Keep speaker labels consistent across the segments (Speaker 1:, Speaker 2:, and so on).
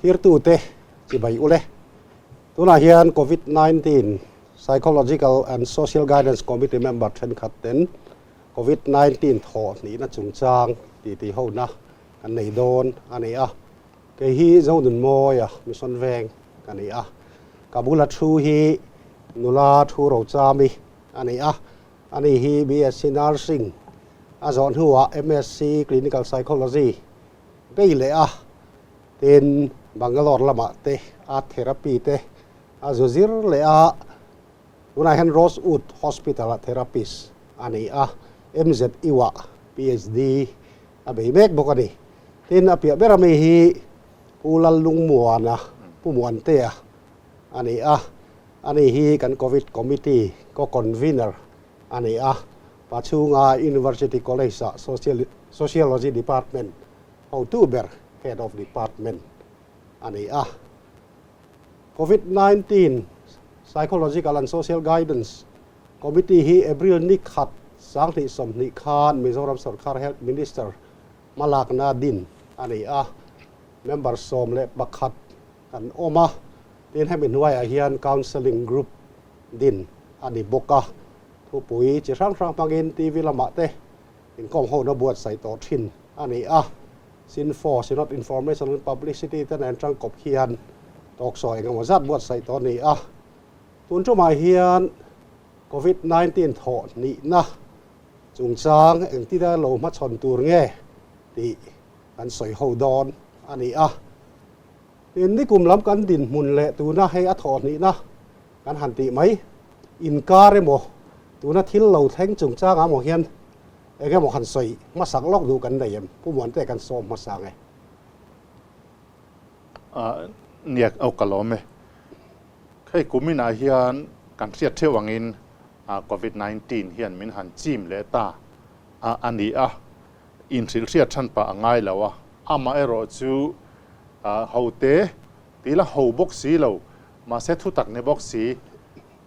Speaker 1: Thawhhnihna chỉ bảy ule tu na hian Covid-19 Psychological and Social Guidance Committee member then khatten Covid-19 Thawhhnihna chung chang ti ho na kan nei don ani a ke hi zo dun moya mission veng ani a kabula thu hi nula thu ro chami ani a ani hi BSc nursing a zon huwa MSc clinical psychology beile a tin Bangalore lama te a therapy te a zuzir le a una hen Rosewood Hospital a therapist ani a MZ iwa PhD a be mek bokani tin a pia berami hi ulal lungmuana pumuan te a ani hi kan COVID committee ko convener ani a pachunga University College Sociology Department October head of department ani a Covid-19 Psychological and Social Guidance Committee hi April ni khat sang ni som ni khan Mizoram Sarkar Health Minister malak na din ani a member som le bakhat kan oma tin hemin huai a hian counseling group din ani boka thu pui chi rang pangin TV lama te in kom ho na Buatsaihtute ani a Synfo Synod Information and Publicity ten an trang kop hian tok soi ngam zat Buatsaihtute ni a tun chu mai hian Covid-19 Thawhhnihna chung chang eng ti da lo ma chon tur nge ti kan soi ho don ani a tin ni kum lam kan din mun le tu na he a Thawhhnihna kan han ti mai in kare mo tu na thil lo thleng chung chang a mo hian ege mo han soi ma sak lok du kan nei em pu mon te kan som ma sang e
Speaker 2: niak au kalome khai kumina hian kan riat thewangin Covid-19 hian min han chim le ta ani a in thil riat than pa angai lawa ama ero chu hote tila ho box si lo ma se thu tak ne box si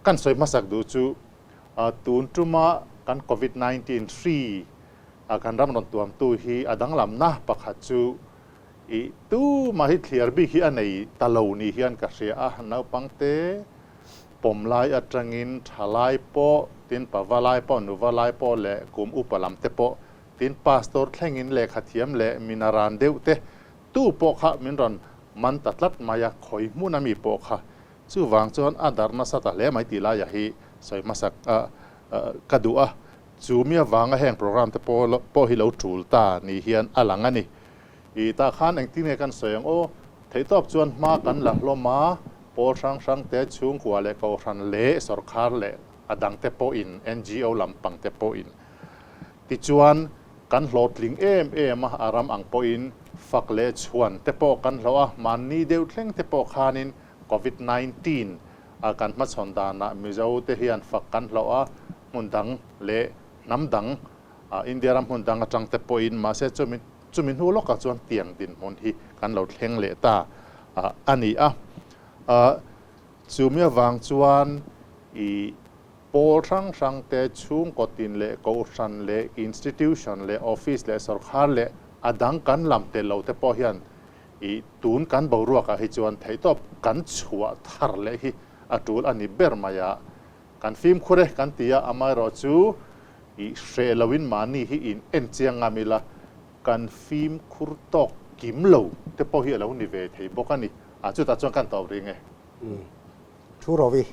Speaker 2: kan soi ma sak du chu tun tuma kan Covid-19 3 kan ram ron tuam tu hi adang lam na pakhat chu I tu ma hi clear bi hi anei talo ni hian ka ria a nau pangte pomlai atangin thalai po tin pawalai po nuwalai po le kum upalam te po tin pastor thlengin le khathiam le minaran deute tu po kha min ron man tatlat maya khoi munami po kha chu wang chon adarna sata le mai ti la ya hi soi masak kadua chu mia wanga heng program te po hi lo tul ta ni hian alangani I ta khan eng tin kan soyang o theitop chuan ma kan la hloma po sang te chung kwa le ko ran le sarkar le adang te po in NGO lampang te po in ti chuan kan hlotling em aram ang po in fak le chuan te po kan hloa man ni deu thleng te po khanin Covid-19 kan ma chhondana mizo te hian fak kan hloa mundang le namdang India ram mundang atang te po in ma se chumin hu loka chuan tiang din mon hi kan lo thleng le ta ani a chumia wang chuan I pol sang te chung kotin le ko ran le institution le office le sarkar le adang kan lam te lo te po hian I tun kan boruak a hi chuan theitop kan chhuwa thar le hi atul ani bermaya kan film khure kan tia amai ro chu I shelawin mani hi in enchiang ngamila kan film khurtok kimlo te po hi lo ni ve thei bokani chu ta chuan kan taw ringe
Speaker 1: thu rowi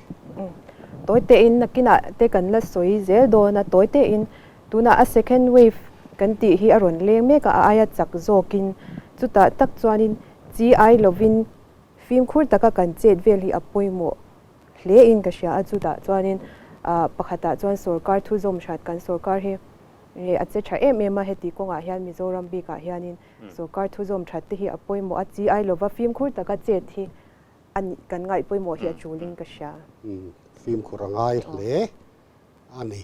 Speaker 3: toy te in nakina te kan la soi zel do na toy te in tuna a second wave kan ti hi aron leng me ka aya chak zokin chuta tak chuanin GI lovin film khur taka kan chet vel hi apoimo hle in ka sha a chuta chuanin pakhata chuan sarkar thu zom shat kan sarkar hi ache tha ma heti konga hian Mizoram bi ka hianin sarkar thu zom that te hi apoimo a GI lova film khur taka chet hi an kan ngai poimo hi chuling ka sha
Speaker 1: film kurangai le ani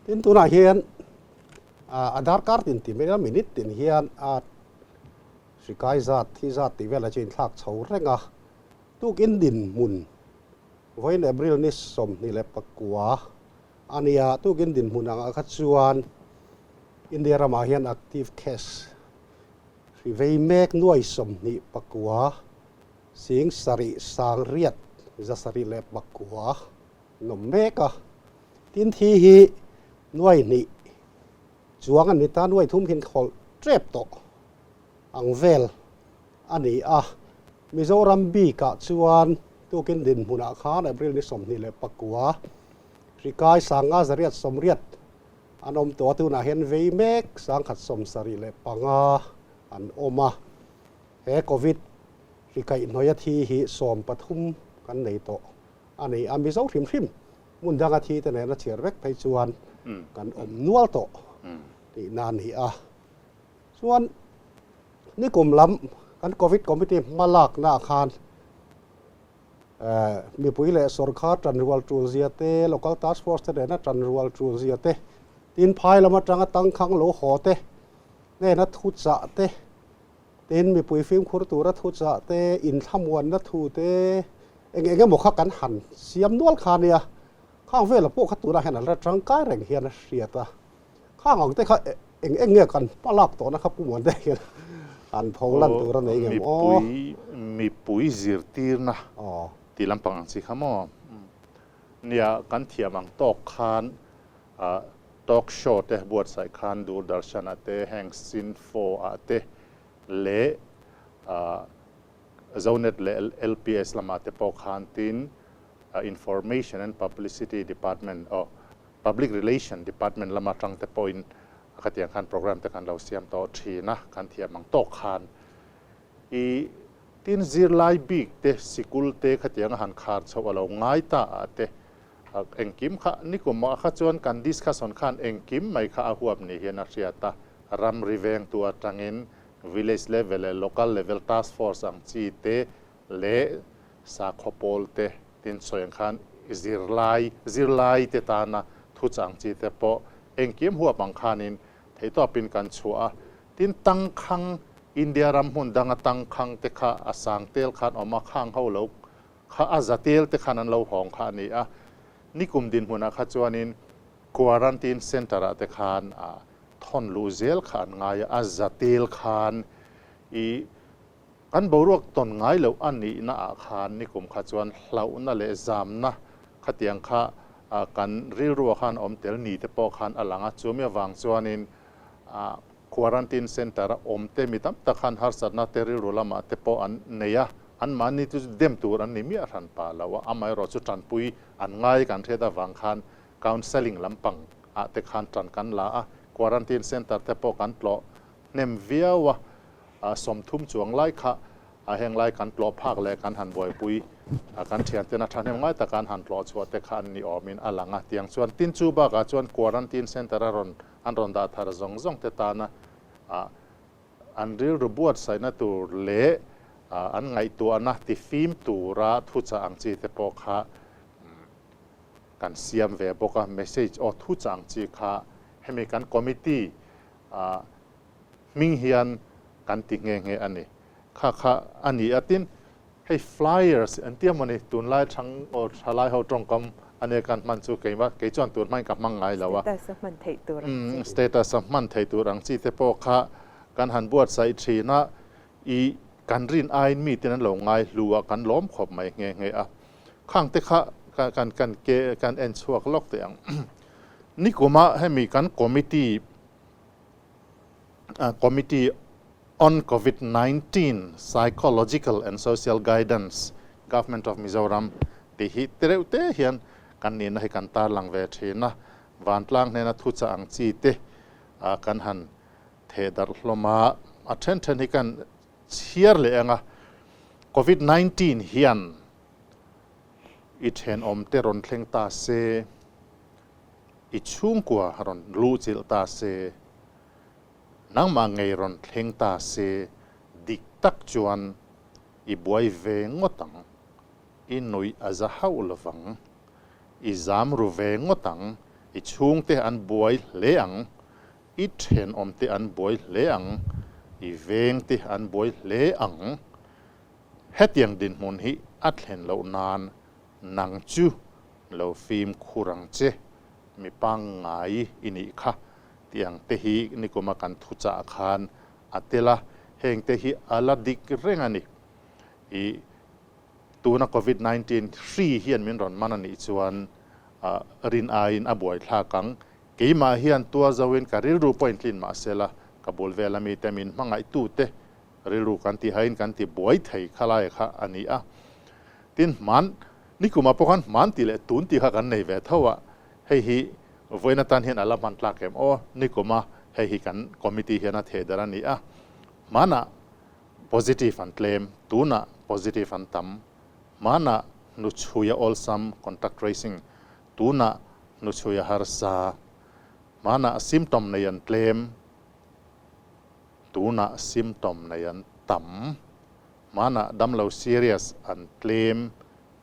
Speaker 1: tin tu na hian Aadhaar card tin ti mega minute tin hian sikai zat thi zat ti vela chin thak chho renga tukin din mun voin April ni som ni le pakwa ania tukin din mun ang khat chuan India rama hian active case ริเวเมกน่วยสมนิปักวาสิงสริสางเรียดจะสริเลปักวานมเมกะทินทีฮีน่วยนี้จวงอันนี้ตาน่วยทุ่มหินขอลเจ็บโตอังเวลอันนี้มิโซรัมบีกะชวนตัวกินดินมุนาคาในบริเวณสมนิเลปักวาริกายสังอาจเรียดสมเรียดอันอมตัวตัวน่าเห็นเวเมกสังขัดสมสริเลปังาอันอมาเฮโควิดริกายน้อยทีฮีสมปฐุมกันในโตอันนี้มิโซริมริมมุนดังอาทิตย์เนี่ยนะเชียร์เวกไปชวนกันอมนัวโตที่นานนี้ส่วนนี่กลุ่มล้ำกันโควิดคอมมิตี้มาลากหน้าคานมีปุ๋ยเละสรคาจันรัวลจูเซียเต้ local task force เต้นะจันรัวลจูเซียเต้ตีนพายละมาจังตั้งขังโลหอเต้เนี่ยนัททุจ่าเต้ตีนมีปุ๋ยฟิล์มคุรตูนัททุจ่าเต้อินทำวันนัททุเต้เองหมกขักันหันเสียมนวลคาเนี่ยข้างเวลาพวกขัดตัวนะเห็นอะไรจังกายแรงเฮียนะเสียตาข้างออกเต้เองเงี้ยกันปลาบตัวนะครับผู้หมวดได้อันพงลั่นตัวนั่นเอง
Speaker 2: มีปุ๋ยซิร์ตีนะตีลำปังสิครับมั้งเนี่ยกันเทียมังตอกคานตอกโชว์เตะบวชใส่คานดูดาร์ชนะเตะแห่งซินโฟเตะเละzonet le LPS lama te po khantin information and publicity department or public relation department lama tang te point khatiang khan program te kan lo siam to thina kan thia mang to khan I tin zir lai big te sikul te khatiang han khar chho alo ngai ta te engkim kha nikuma kha chuan kan discussion khan engkim mai kha a huap ni hian a riata ram riveng tu atangin village level local level task force ang chi te le sa khopol te tin soyang khan zirlai te ta na thu chang chi te po engkim huwa bang khanin theito pin kan chua tin tang khang india ram hun danga tang khang te kha asang tel khan oma khang ho lo kha azatel te khan an lo hong kha ni nikum din huna kha chuanin quarantine center te khanทอนลูเซลขานง่ายazatilขานกันบรวกตนง่ายแล้วอันนี้น่าขานนี่กุมขจวนเหล่านั่นแหละจำนะขัดยังข้ากันริรัวขานอมเตลนีเตปอขานอลังจูมีวางจวนินควอรันตินเซ็นเตอร์อมเตมิตัมตะขานฮาร์สัตนาเตริรุลามาเตปออันเนียอันมันนี่ตุเดมตัวอันนี้มีอะไรปาแล้วว่าไม่รอจุดจันปุยอันง่ายกันเทดาวางขานคาวน์เซลลิงลำปังเตขานจันกันละquarantine center te po kan tlo nem viawa som thum chuang lai kha heng lai kan tlo phak le kan han boi pui kan thian te na thanem ngai ta kan han tlo chua te khan ni omin alanga tiang chuan tin chu ba ka chuan quarantine center an ron da thar zong te ta na an ril rubuat sai na tur le an ngai tu ana ti film tura thu cha ang chi te po kha kan siam ve boka message o thu chang chi khaให้มีการคอมมิตี้มิ่งเฮียนการติงเงอันนี้ค่ะอันนี้อาทิตย์ให้ flyers อันเดียมันนี่ตุนไล่ทั้งโอ้ทลายเขาตรงกับอันนี้การมันสู้เก่งว่าเกี่ยจวนตุนไม่กับมังไงแล้วว่า status มันไทยตัวรังสีเทปโค่ะการหันบวชใส่ชีนะอีการรินไอมีที่นั้นหลงไงรัวการล้อมขบไม่เงข้างเตะค่ะการเอ็นชัวร์ล็อกเตียงนี่ก็มาให้มีการคอมมิตี้ on COVID-19 psychological and social guidance government of Mizoram ที่ฮิตเร็วเตะเฮียนกันนี่นะให้กันตาลังเวทีนะวันล่างเนี่ยนะทุจอังจีเตะกันหันเทดร์ลมาattention ให้กันเชียร์เลยอ่ะ COVID-19 เฮียนอิเทนอมเตรอนเคลงตาเซอิชุ่งกว่าหรอนลูจิลตาเซนังมาไงหรอนเฮงตาเซดิกตักจวนอีบวยเวงตังอินุยอาซาฮาวลฟังอีจามรูเวงตังอิชุ่งเตอันบวยเลียงอิเทนอมเตอันบวยเลียงอีเวงเตอันบวยเลียงเฮตียงดินมุนฮิอัดเห็นเหล่านานนังจูเหล่าฟิล์มคูรังเจมีปังไงอินิค่ะที่ยังเตหีนี่ก็มากันทุจาคานอัตเตละ เฮงเตหิอาลาดิกเร่งอันนี้ตัวนักโควิด-19 ฟรีเฮียนมินรอนมันนี่ชวนรินอาอินอบวยท่ากังเกี่ยมาเฮียนตัวจะเว้นการริรูปอยน์ลินมาเสละกับบอลเวลามีแต่มินมังไอตูเตริรูกันที่ให้กันที่บวยไทยขลายค่ะอันนี้ตินมันนี่กูมาพกันมันที่เละตุนที่ข้ากันในเวทว่าให้ฮีเวนตันเฮียนอาลามันลักเอ็มนี่กูมาให้ฮีกันคอมมิตี้เฮียนเทดารันนี้มันpositive and claim tuna positive and tam mana nu chuya olsam contact tracing tuna nu chuya harsa mana symptom na yan claim tuna symptom na yan tam mana damlo serious and claim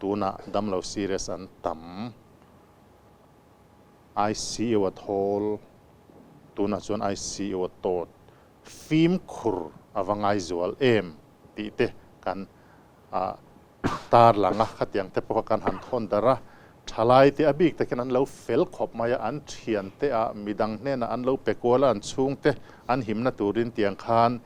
Speaker 2: tuna damlo serious and tam I see you at all tuna chuan I see you at tot film khur avangai zual ti te kan tar langa khatiang te pok kan han thon dara thalai te abik te kan an lo fel khop maya an thian te midang ne na an lo pekola an chung te an himna turin tiang khan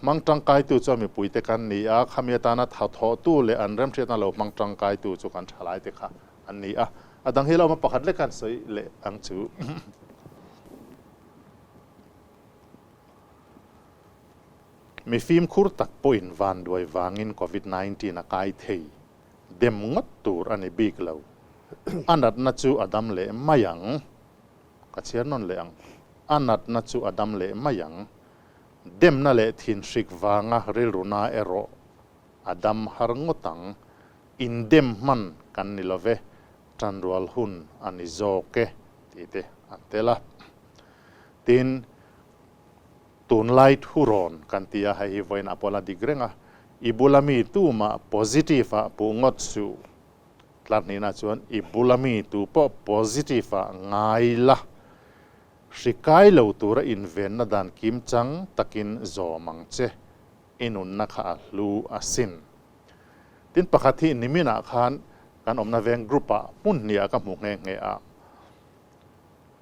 Speaker 2: mang tang kai tu cho mi pui te kan ni khamia ta na tha tho tu le an rem thret na lo mang tang kai tu chu kan thalai te kha an ni adang hilo ma pakhat le kan soi le ang chuมีฟิล์มคูร์ตักปอยน์วันด้วยวางินโควิด-19 นักไอทีเดมงัดตูร์อันนี้บีกเลวอันนั้นนัดจูอดัมเล่ไม่ยังกัจเชียนนนเล่งอันนั้นนัดจูอดัมเล่ไม่ยังเดมนั่นเล่ทินชิกวางเริลรุนาเอโรอดัมฮารงตังอินเดมมันกันนิลเวจันรัวลหุนอันนี้โจเกตีเตอันเตล่าทินตุนไลท์ฮูรอนกันที่ให้ไว้นับวันดีเกรงอิบุลามีตัวมา positive ปุ่งดสูหลังนี้นะชวนอิบุลามีตัวพอ positive ง่ายละสิกายเหล่าตัวอินเวนนัดานคิมจังตักินโจมังเจอินุนนักลูอาสินทินปกตินิมินาคานการอมนาเวงกรุ๊ปมุ่นเนียกับหมู่เงย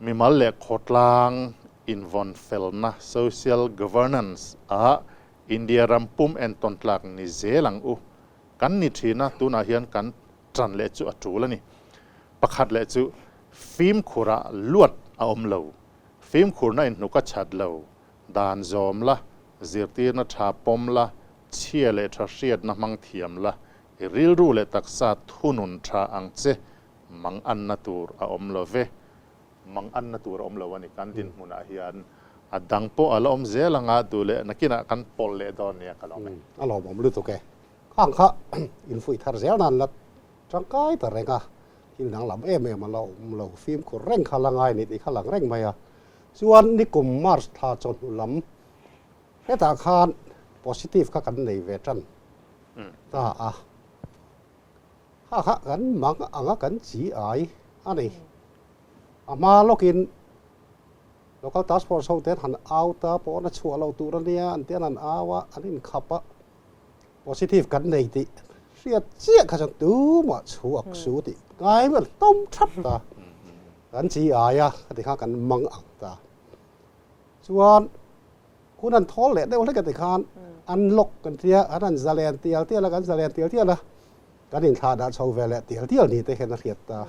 Speaker 2: มีมาเล็กขดลางin von felna social governance India rampum en tontlak ni zelang kan ni thina tuna hian kan tran le chu atul ani pakhat le chu film khura luat a om lo film khurna in nuka chat lo dan zom la zirtir na tha pom la chia le tha riat na mang thiam la ril ru le taksa thunun tha angche mang an na tur a om lo ve mang an na tur om lo ani kan tin muna hian adang po ala om zelanga tu le nakina kan pol le don ne kalom
Speaker 1: alo bom lu to ke khang kha in fui thar zel nan la chang kai ta renga hil nang lam em ma lo film ko reng khalangai ni ti khalang reng maya chuan ni kum mars tha chon lam heta khan positive kha kan nei ve tran ta kha kan mang anga kan chi ai ani ama lokin local task force ho ten han auta po na chua lo tu ania an ten an awa anin khapa positive kan nei ti riat chia kha chang tu ma chuak su ti ngai ma tom thap ta kan chi aya ti kha kan mang ang ta chuan kun an thol le de ole ka ti khan an lok kan tia an zalen tial tia la kan zalen tial tia la kan in tha da chho ve le tial ni te hen riat ta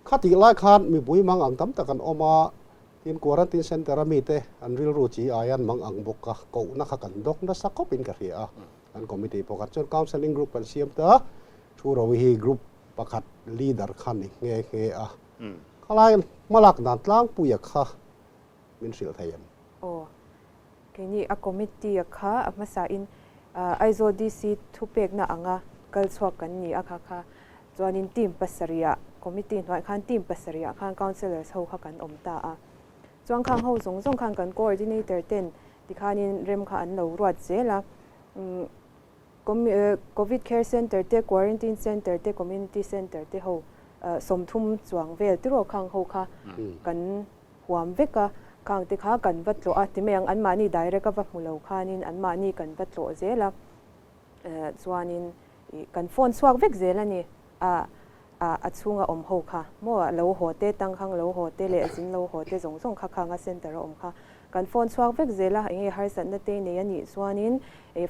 Speaker 1: khati lai khan mi bui mang ang tam ta kan oma in quarantine center mi te an ril ru chi ayan mang ang boka ko na kha kan dok na sakop in ka ria an committee pokat chon counseling group an siam ta thu ro hi group pakhat leader khan ni nge khalai malak dan tlang puya kha min sil thayan
Speaker 3: keni a committee kha amasa in aizo dc thupek na anga kalchwa kan ni akha chuanin team pasaria committee noi khan team pasaria khan councillors ho kha kan omta chuang khang ho zong khan kan coordinator ten tikhanin rem kha an lo ruat zela covid care center te quarantine center te community center te ho somthum chuang vel tiro khang ho kha kan huam veka khang te kha kan vatlo timeng an mani direct va mulo khanin an mani kan vatlo zela chuanin kan phone swak vek zela ni อัดช่วงอมโฮค่ะมั่วเราหัวเตตั้งข้างเราหัวเตเลยสินเราหัวเตส่งข้างๆเซ็นเตอร์อมค่ะการโฟนสวากเวกเจล่าเองหายสันนั่นเองเนี่ยนี่ส่วนนี้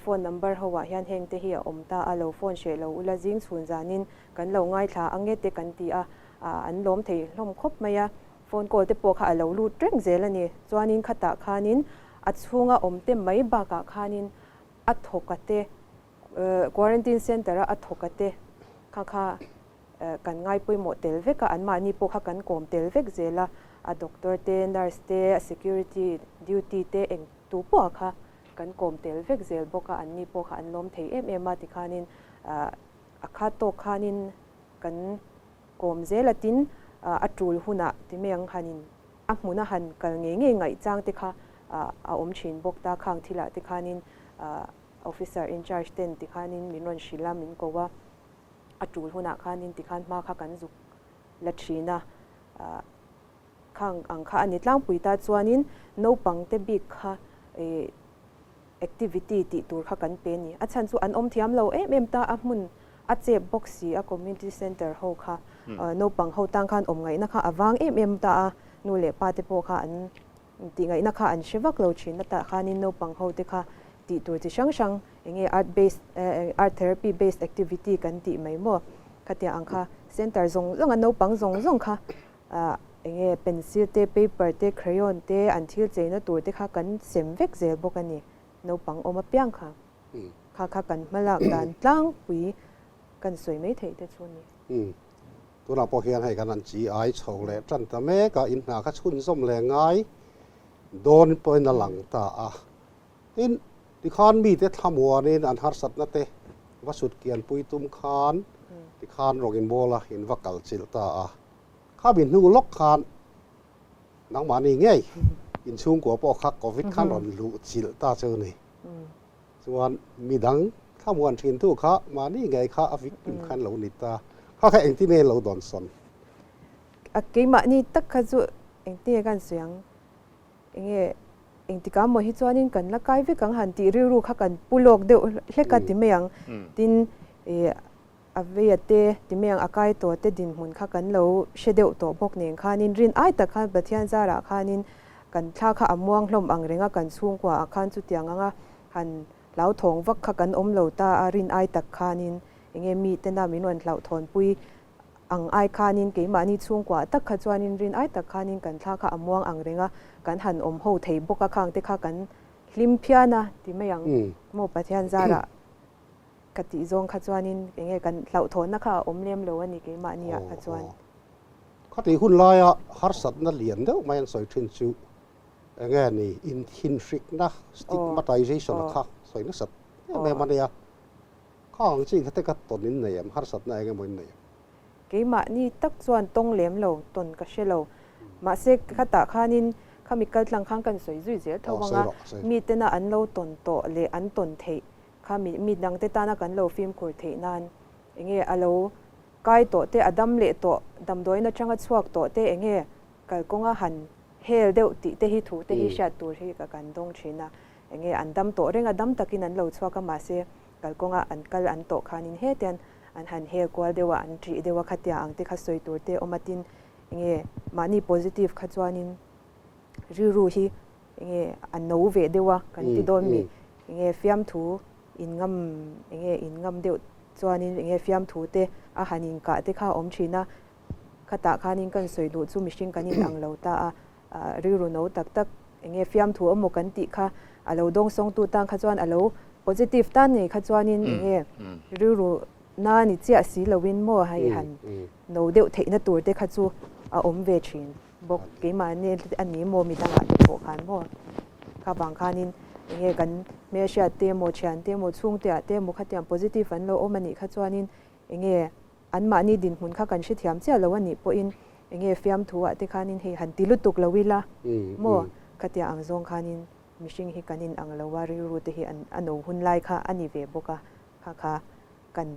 Speaker 3: โฟนนัมเบอร์หัวยันเฮงเตหีอมตาเราโฟนเชลเราอุลาจิงส่วนจานินกันเราง่ายท่าอังเกตกันตีอันล้มเทล้มครบไหมอะโฟนโกลเตปค่ะเราลูดเร่งเจล่านี่ส่วนนี้ขัดตาขานินอัดช่วงอมเตไม่บากขานินอัดหกเตควอรันตินเซ็นเตอร์อัดหกเตค่ะกันง่ายปุยหมดเตลเวกอันมานี่พวกกันกลมเตลเวกเจล่าด็อกเตอร์เตนอร์สเต security duty เตเองตัวพวกค่ะกันกลมเตลเวกเจลพวกอันนี้พวกอันล้มเทมาติคานินข้าโตคานินกันกลมเจลตินอัจจุลหุนะที่เมียงคานินมุนะหันกันเงี้ยไงจ้างติค่ะอมชินบกตาข้างที่ละติคานินofficer in charge เต็นติคานินมินวันชิลามินก็ว่าอัจจุลหุนะคานินติคานมาค่ะกันจุกลัดชีนะข้างอังคารนิดล่างปุยตาจวนนินโนปังเตบิกค่ะactivity ติตัวค่ะกันเป็นนี่อาจารย์สุอันอมเทียมเราเมมตามุนอาเจ็บบ็อกซี่community center เขาค่ะโนปังเขาตั้งคันอมไงนะคะวางเมมตานูเล่ปาเตโปค่ะอันติไงนะคะอันเชวักเราชินแต่ค่ะนี่โนปังเขาเตค่ะติตัวที่ช่างอย่างเงี้ย art therapy based activity กันติไม่หมดค่ะที่อังคาร center ซงอันโนปังซงค่ะเงี้ยเป็นซิลเตเปเปอร์เตครายอนเตอันที่เจนตัวเตค่ะกันเซมเวกเจลบอกกันนี่โนปังออกมาเปียงค่ะค่ะกันมาละกันตั้งปีกันสวยไม่เท่แต่ช่วงนี้
Speaker 1: ตัวเราพอเขียนให้กันนั่น GI โชว์เลยจันทร์แม่ก็อินหาคัดชุนส้มแรงง่ายโดนปอยนหลังตาอินที่คานมีแต่ทำหัวนี่อันหัดสัตว์นั่นเตวัสุดเกียนปุยตุ้มคานที่คานรกินโบละเห็นว่ากัลจิลตาข้าบินหูล็อกคานนังมานี่ไงอินช่วงกัวปอคักโควิดขันรอนลุจิลตาเจอนี่ส่วนมีดังถ้ามวนชินทุกข้ามานี่ไงข้าอฟิกอิมขันเหล่านิตาข้าแค่เองที่เนี่ยเราโดนสน
Speaker 3: กี่มานี่ตักขจุเองที่กันเสียงเองที่การมหิจวนินกันละกายวิกังหันตีรู้ข้ากันปุโลกเดียวเล็กกันที่เมียงดินอเวียเตที่เมียงอากาศตัวเตดินหุ่นข้ากันเราเชเดวตัวพวกนี้ข้านินรินไอแต่ข้าบัดเทียนจาระข้านินกันท่าข้าอมวงลมอังเริงกันสูงกว่าข้าจุดยังอ่ะหันเหลาทองวักข้ากันเหลาตารินไอแต่ข้านินอย่างเงี้ยมีแต่นามินวันเหลาทอนปุยอังไอข้านินเกี่ยมานี่สูงกว่าตักข้าจวนนินรินไอแต่ข้านินกันท่าข้าอมวงอังเริงกันหันโหเทบกข้างแต่ข้ากันลิมเพียนะที่เมียงโมบัดเทียนจาระกติจงขจวนินอย่างเงี้ยกันเหล่าทนนะคะอมเลี้ยมเลยวันนี้กี่มานี่ขจวน
Speaker 1: ข้าที่หุ่นลายฮัร์สัตนั่นเหรียญเด้อไม่ยันสวยทิ้งชูอย่างเงี้ยนี่อินทินฟิกนะสติ๊กมาไตเซชันค่ะสวยนักสัตแม่มันเนี่ยข้าจริงเขาแต่ก็ตนนินเนี่ยฮัร์สัตนั่นเองมันเนี่ย
Speaker 3: กี่มานี่ตักจวนตรงเลี้ยมเราตนก็เชลเรามาเสกข้าตาข้านินข้ามีการหลังข้างกันสวยจุ้ยเสียเท่าว่ามีแต่น่ะอันเราตนโตเลยอันตนเทข้ามีดังเตตานักันเราฟิล์มคุยเทนันอย่างเงี้ยเราใกล้ตัวเตอดัมเละตัวดำโดยนักช่างชวกตัวเตอย่างเงี้ยก็กงหันเฮลเดวติเตหิถูเตหิชัดตัวที่กันดงชินะอย่างเงี้ยอันดำตัวเรื่องอันดำตะกินันเราชวกมาเสียก็กงอันกัลอันโตขานินเฮเตียนอันหันเฮลกว่าเดวอันจีเดวขัดยาอังเตขัดสวยตัวเตอมาตินอย่างเงี้ยมานี่ positive ขัดจวนินรู้ฮีอย่างเงี้ยอันโนเวเดวกันที่โดนมีอย่างเงี้ยฟิล์มถูอินงำอย่างเงี้ยอินงำเดียวจวนนี้อย่างเงี้ยฟิล์มถูเตอาหารอินกะเตข้าอมชีนะข้าตาข้านินกันสวยดูซูมิชิงกันนินอังเราตารู้โน้ตักอย่างเงี้ยฟิล์มถูอมกันติข้าเราดงส่งตัวตั้งข้าจวนเรา positive ตั้งนี่ข้าจวนนี้อย่างเงี้ยรู้น่านี่เจ้าสีเราวินโม่ให้หันโน้เดียวเทนตัวเตข้าจูอมเวชินบอกกี่มาเนี่ยอันนี้โมมีตั้งหลายตัวขันโม่ข้าบางข้านินอย่างเงี้ยกันเมื่อเช้าเตโมเชียนเตโมช่วงเตโมขัดยาม positive ฝันเราโอมันนี่ขัดจวนนินอย่างเงี้ยอันมานี่ดินหุ่นข้ากันชิดยามเจ้าเราวันนี้พออินอย่างเงี้ยฟิล์มทัวที่ข้านินให้หันติลุตุกเราวิละโมขัดยาอังซงข้านินมิชิงให้กันนินอังเราวาริรูที่ให้อันโนหุ่นไล่ข้าอันนี้เวบกะข้ากัน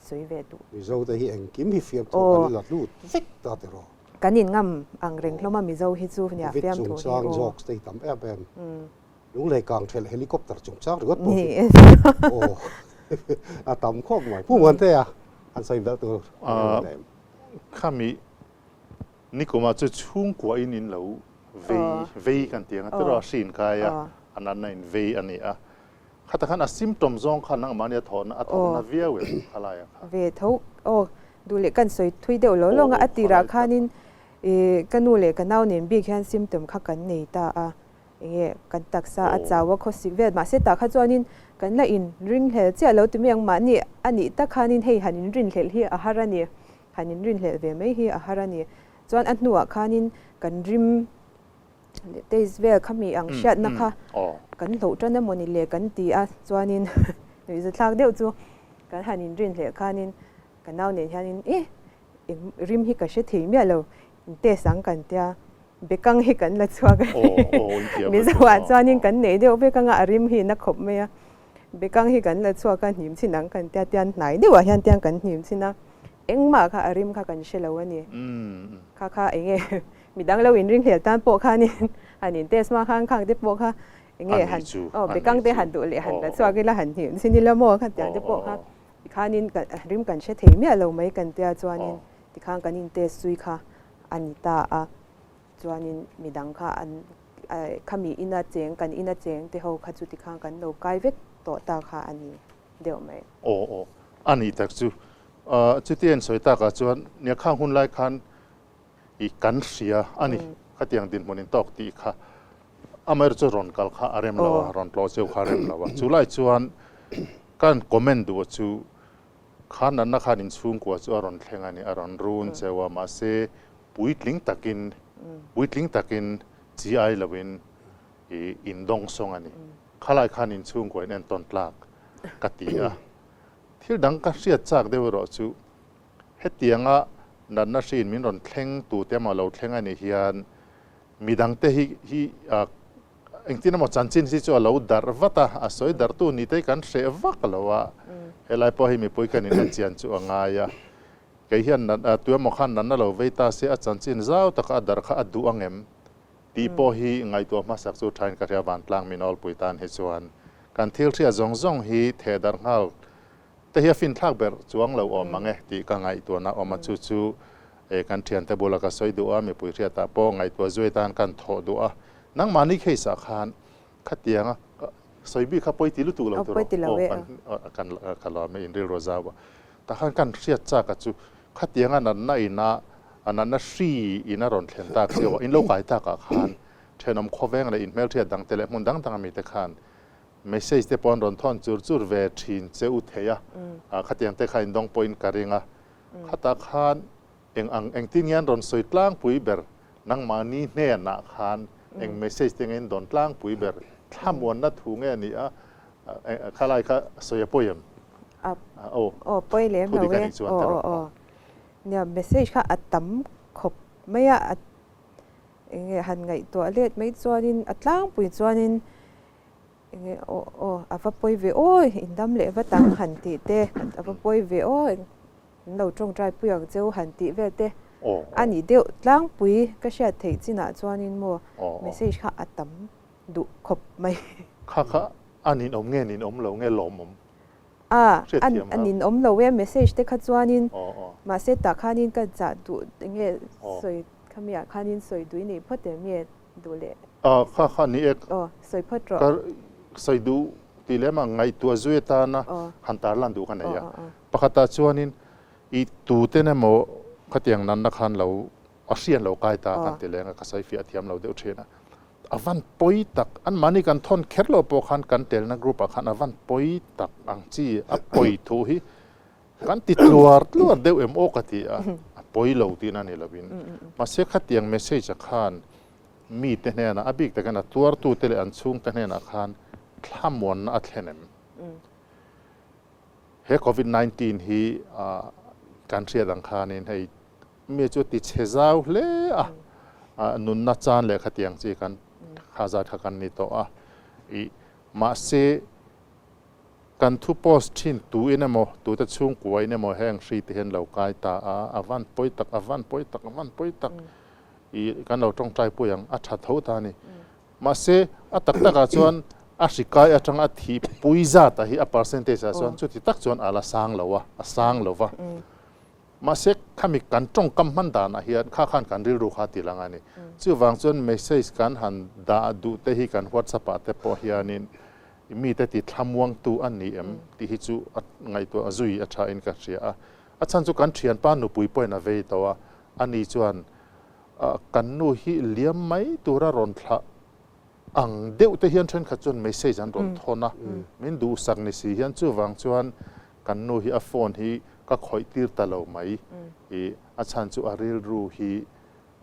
Speaker 3: สวยเวดุ
Speaker 1: มิโซที่ให้อังกิมให้ฟิล์มทัวอันนี้หลัดลูดฟิกตาเตโร
Speaker 3: กันนินงำอังเร่งเรามามิโซฮิจูเนี่ยฟิล์มทัว
Speaker 1: วิจงสร้างจอกสเตย์ตั้มแอบลุงเลยกลางเทเลเฮลิคอปเตอร์จงจ้างหรือว่าตัวโอ้ต่ำข้อหมายผู้เหมือนเตะอันใส่แบบตัว
Speaker 2: ข้ามีนี่ก็มาจะชุ่งกว่าอินินเหลาเวกันเตียงตัวเราสินกายอันนั้นในเวอันนี้ข้าแต่ขันซิมตอมซองขันนั่งมาเนี่ยถอนถอนน่ะเวียเวอะไร
Speaker 3: เวทุกดูเลยกันสวยทุยเดียวแล้วลงอติราคานินกันนูเลยกันเอาเนี่ยบีแค่ซิมตอมข้ากันเนี่ยตากันตักษาอาจารย์ว่าเขาสิเวดมาเสตาข้าจวนินกันละอินริงเหลเจ้าเราตัวเมียงมานี่อันนี้ตาขานินให้หันินริงเหลที่อาหารนี่หันินริงเหลเวไม่ให้อาหารนี่จวนอันหนัวขานินกันริมเตสเวลขามีอังเชิดนะคะกันหลุดจนน้ำมันนี่เลยกันตีจวนินหรือจะทักเดียวจูกันหันินริงเหลขานินกันเอาเนี่ยหันินริมที่กระเช็ดถี่เมียเราเตสังกันเตียเบกังให้กันละชัวกันมิสวาจานินกันเนี่ยเดียวเบกังอาริมให้นักขบเมียเบกังให้กันละชัวกันหิมสินังกันเตียเตียนไหนเดียวเห็นเตียนกันหิมสินะเอ็งมาค่ะอาริมค่ะกันเชลวันนี้ค่ะเอ็งมีดังเราอินริงเหตุการณ์โปค่ะนี่อันนี้เตสมาข้างๆที่โปค่ะเอ็งหันเบกังเตหันดูเลยหันละชัวกันละหันหิมสินี่ละโมค่ะเตียนที่โปค่ะข้านินกันริมกันเชถี่เมียเราไม่กันเตียจวนินที่ข้างกันนินเตสุยค่ะอันนี้ตาจวนนี้มีดังค่ะอันขมีอินาเจงกันอินาเจงที่เขาขัดจุดที่ข้างกันเราไกลเวกต่อตาค่ะอันนี้เดี๋ยวไหม
Speaker 2: อันนี้แต่จุดที่เห็นสวยตากับจวนเนี่ยข้างหุ่นไล่คันอีกันเสียอันนี้ขัดยังดินบนตอกตีค่ะอเมริการ้อนกัลค่ะอารมณ์เราร้อนโลเซลค่ะอารมณ์เราจุไลจวนการคอมเมนต์ดูจูข้านั้นนักขันอินสูงกว่าจูร้อนแข็งอันนี้ร้อนรุนเซว่ามาเซปุยลิงตักินGI ละวินอินดงซงอันนี้ข้าไล่ขันอินสูงกว่าอินต้นหลักกัตยาที่ดังกัเสียจากเดี๋ยวเราจูเฮตียงนันน่าสินมินร้อนแข็งตัวเตมาเราแข็งอันนี้เฮียนมีดังเตฮีเองที่นั่นมาจันจินสิจูเราดาร์วัตาสวยดาร์ตัวนี้เตกันเสียวักแล้วว่าเฮลัยพอให้มีปุยกันอินเจียนจูง่ายก็เฮียนตัวหมอขันนั้นเราเวทาเสียจันจินเจ้าตะกัดดาร์ข้าดูอังเอ็มตีพอให้ไงตัวมาสักสุดท้ายกันเรียบานกลางมินอลปุยตานเฮจวนการเที่ยวเสียจงฮีเทดาร์ฮัลแต่เฮียฟินทักเบอร์จวงเราออกมาไงตีกันไงตัวน่ะออกมาจู่กันเทียนแต่บุลก็สวยดูมีปุยเรียตาโป้ไงตัวจวยตานกันโถดูนังมานี่เคยสักขันขัดยังสวยบีขับไปตีลุตุเราตัวกันเราไม่อินเรียลโรซาวแต่ขันกันเสียจากกันจู่ขัดยังอันนั้นสีอินร้อนเทียนตากเสียวอินโลกายตากขันเทนอมโคเวงเลยอินเมลเทียดังเตเลมุนดังต่างมีแต่ขันไม่ใช่สเตปอนร้อนทอนจูร์เวทินเจ้าอุทยาขัดยังแต่ขันดงปอยน์การิงขัดขันเองที่ยันร้อนสวยกลางปุยเบอร์นังมานี่เนี่ยนักขันเองไม่ใช่เองโดนกลางปุยเบอร์ถ้ามวนนัดถูงเงี้ยนี่ข้าไล่ข้าสวยปุยม
Speaker 3: ปุยเลี้ยงเราเว้ยเนี่ยเมสเซจค่ะอัดตั้มขบไม่อัดหันไงตัวเล็ดไม่จวนินอัดล่างปุยจวนินอาฟ้าปุยเวโอ้ยอินดำเละว่าตั้งหันติเตอาฟ้าปุยเวโอ้ยเราจงใจปุยเจ้าหันติเวเตอันนี้เดียวล่างปุยก็เสียเทจิน่าจวนินมัวเมสเซจค่ะอัดตั้มดุขบไม่
Speaker 2: ค่ะอันนี้อมเงี้ยนี่อมเราเงี้ยหลอม
Speaker 3: อันนี้อมเราเว้เมสเซจเด็กขจวนินมาเสตาขานินก็จะดูเงี้ยสวยขมียขานินสวยดูนี่พอแต่เมียดูเลย
Speaker 2: ค่ะนี่เอก
Speaker 3: สวยพอตรอ
Speaker 2: สวยดูทีเล่มาไงตัวจุยตานะหันตาลันดูกันเนี่ยปกติชวนินอีตูเตนโมขัดยังนั้นนักขันเราอาเซียนเราใกล้ตากันทีเล่ก็ใส่ฟิอาเทียมเราเดือดเชนะอวันปอยตักอันมันนี่กันทนแคร์โลปขันกันเตลนักรูปขันอวันปอยตักอังจีปอยทูฮีกันติดลัวเดียวโอกติปอยเหล่าที่นั่นนี่ละวินมาเสกขัดยังเมสเซจขันมีแต่เนี่ยนะอบิกแต่กันตัวตูเตลอันซุงแต่เนี่ยนะขันทำวันอัตเลนเฮโควิด-19 ฮีการเสียดังขันนี่ให้มีจุดติดเชื้อจ้าเลยนุนนัดจานเลยขัดยังจีกันข้าจะทักกันนี่ตัวมาเสกันทุบโพสชินตัวอินโมตัวตัดช่วงกวยเนี่ยโมแห้งสีที่เห็นเรากายตาอวันปอยตักกันเราต้องใจปุยยังอัฐเท่าตานี่มาเสตักกันส่วนสิกายจังอัฐิปุยซาตาฮีเปอร์เซนเทจส่วนจุดที่ตักส่วนอาละสร้างเราวะ มาเซ็กขมิกันจ้องกำมันดานะเฮียนข้าขันกันริรูขาติลังอันนี้ชื่อวางส่วนเมสเซจกันหันดาดูเตหิกันวัดสปาเตปเฮียนินมีแต่ติดทำวงตัวอันนี้ที่ฮิจูไงตัวจุยอัชาอินกัสเซียอาจารย์จุกันเทียนป้านุปุยป่วยนาเวตัวอันนี้จวนกันนูฮิเลี้ยมไม่ตัวระรอนพระอังเดียวแต่เฮียนเช่นขจรเมสเซจอันรอนทนนะมินดูสักนิสิเฮียนชื่อวางจวนกันนูฮิอฟอนฮิก็คอยตีร์ตะเราไหมอาจารย์จูอาริลรูฮี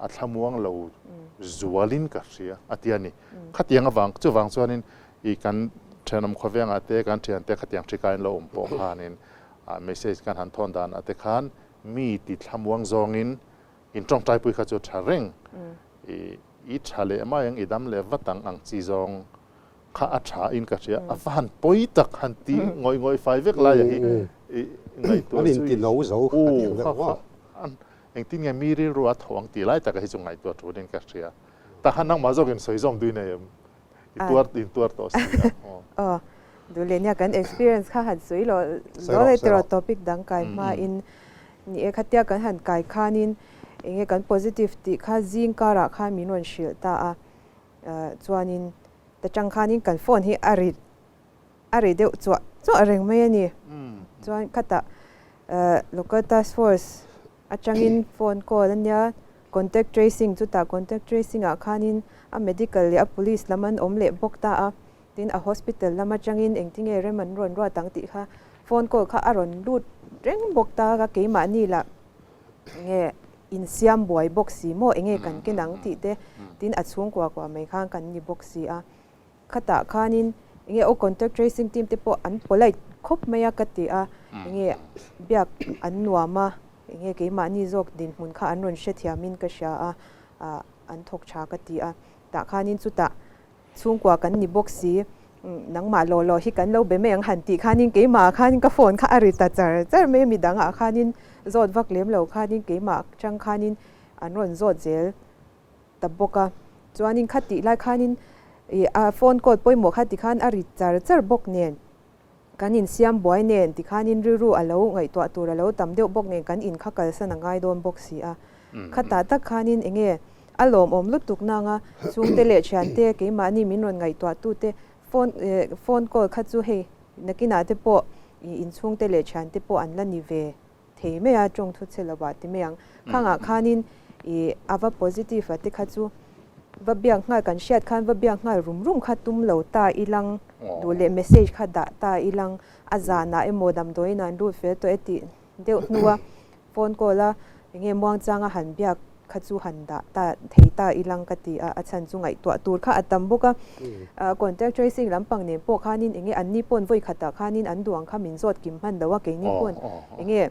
Speaker 2: อัฐมวงเราจวลินกัสเซียอัติยันนี่ขัดยังวังจูวังส่วนนี้อีกันเทนมขวียงอัตเตกันเทียนเตขัดยังชิกายเราปองขานินเมสเซจกันหันทอนดานอัตเตขันมีติดทำวงจองอินจงใจปุยขจุดชาเร่งอีชาเลมายังอีดำเลวัตังอังจีจงข้าอัชาอินกัสเซียอัฟหันปุยตักหันตีงอยไฟเวกลายอย่างนี้ไงตัวสุดโอ้เองที่ไงมีริรัวทองตีไล่แต่ก็ให้จงไงตัวตัวเด่นกัสเซียแต่หันนั่งมาจกันสวยจอมด้วยเนี่ยตัวต่อสิ
Speaker 3: ดูเลยเนี่ยกัน experience ข้าหันสวยเราเลยตัว topic ดังไกลมาอินนี่เอขัดเตียกันหันไกลข้านินเองกัน positive ติข้าจิงการะข้ามีนวลเชียตาจวนนินแต่จังข้านินกันโฟนที่อาริเดียวจวเร่งไม่นี่จวนขัดตาlocal task force อาจังอินโฟนก็แล้วเนี่ย contact tracing จุดตา contact tracing ข้านินmedical และ police แล้วมันเละบกตาดินhospital แล้วมาจังอินเองที่เงี้ยเรื่องมันรวนรัวตั้งติค่ะโฟนก็ข้าอารมณ์รูดเร่งบกตาก็เกี่ยมานี่ละเงี้ยอินเซียมบอยบกสีโมเองกันกินหนังติเตดินอัดช่วงกว่าไม่ข้างกันนี่บกสีข้าตาข้านินเงี้ยโอ contact tracing team ที่พออันพอเลยครบไม่ยากติเงี้ยเบียกอันนัวมาเงี้ยเกี่ยมานี่จกดินหุ่นข้าอันนนเชติยามินก็เชียอันทกชากติตาข้านินสุดตาช่วงกว่ากันนี่บกสีนังมาโลฮิกันเราเบไม่ยังหันติข้านินเกี่ยมาข้านินก็โฟนข้าอริตาจะไม่มีดังข้านินจอดวักเลี้ยมเราข้านินเกี่ยมาจังข้านินอันนนจอดเจลตับบกจวนนินขัดติไล่ข้านินโฟนกดป่วยหมวกขัดติข้านอริตาบกเนียนกันอินเซียมบอยเนียนติข้านินรู้อะไรไงตัวเราตำเดียวบกเนียนกันอินข้ากันสนังไงโดนบกสีขัดตาตักข้านินเงี้ยอารมณ์ลุตุกนางช่วงเตเลชันเตะกี่มานี่มินวนไงตัวตู้เตโฟนก็ขัดจูเฮนักกินอาเตปออินช่วงเตเลชันเตปออันละนิเวเทไม่อาจงทุเชลบาติไม่ยังข้างข้านินอาว่า positive เตขัดจูว่าเบียงง่ายกันเชียดขันว่าเบียงง่ายรุ่มขัดตุ้มเหลาตาอีลังดูเลเมสเซจขัดด่าตาอีลังอาจารย์น่ะโมดำโดยนั้นรูดเฟซตัวติเดี๋ยวนัวโฟนก็ละอย่างเงี้ยมองจังหันเบียกขัดจูหันด่าตาเทตาอีลังกติอาจารย์จุงไงตัวตูดข้าอัตตมบุกก่อนจะช่วยสิ่งลำปังเนี่ยพวกข้านินอย่างเงี้ยอันนี้ปนไว้ขัดตาข้านินอันดวงข้ามินโซดกิมมันแต่ว่าเก่งนี่ปนอย่างเงี้ย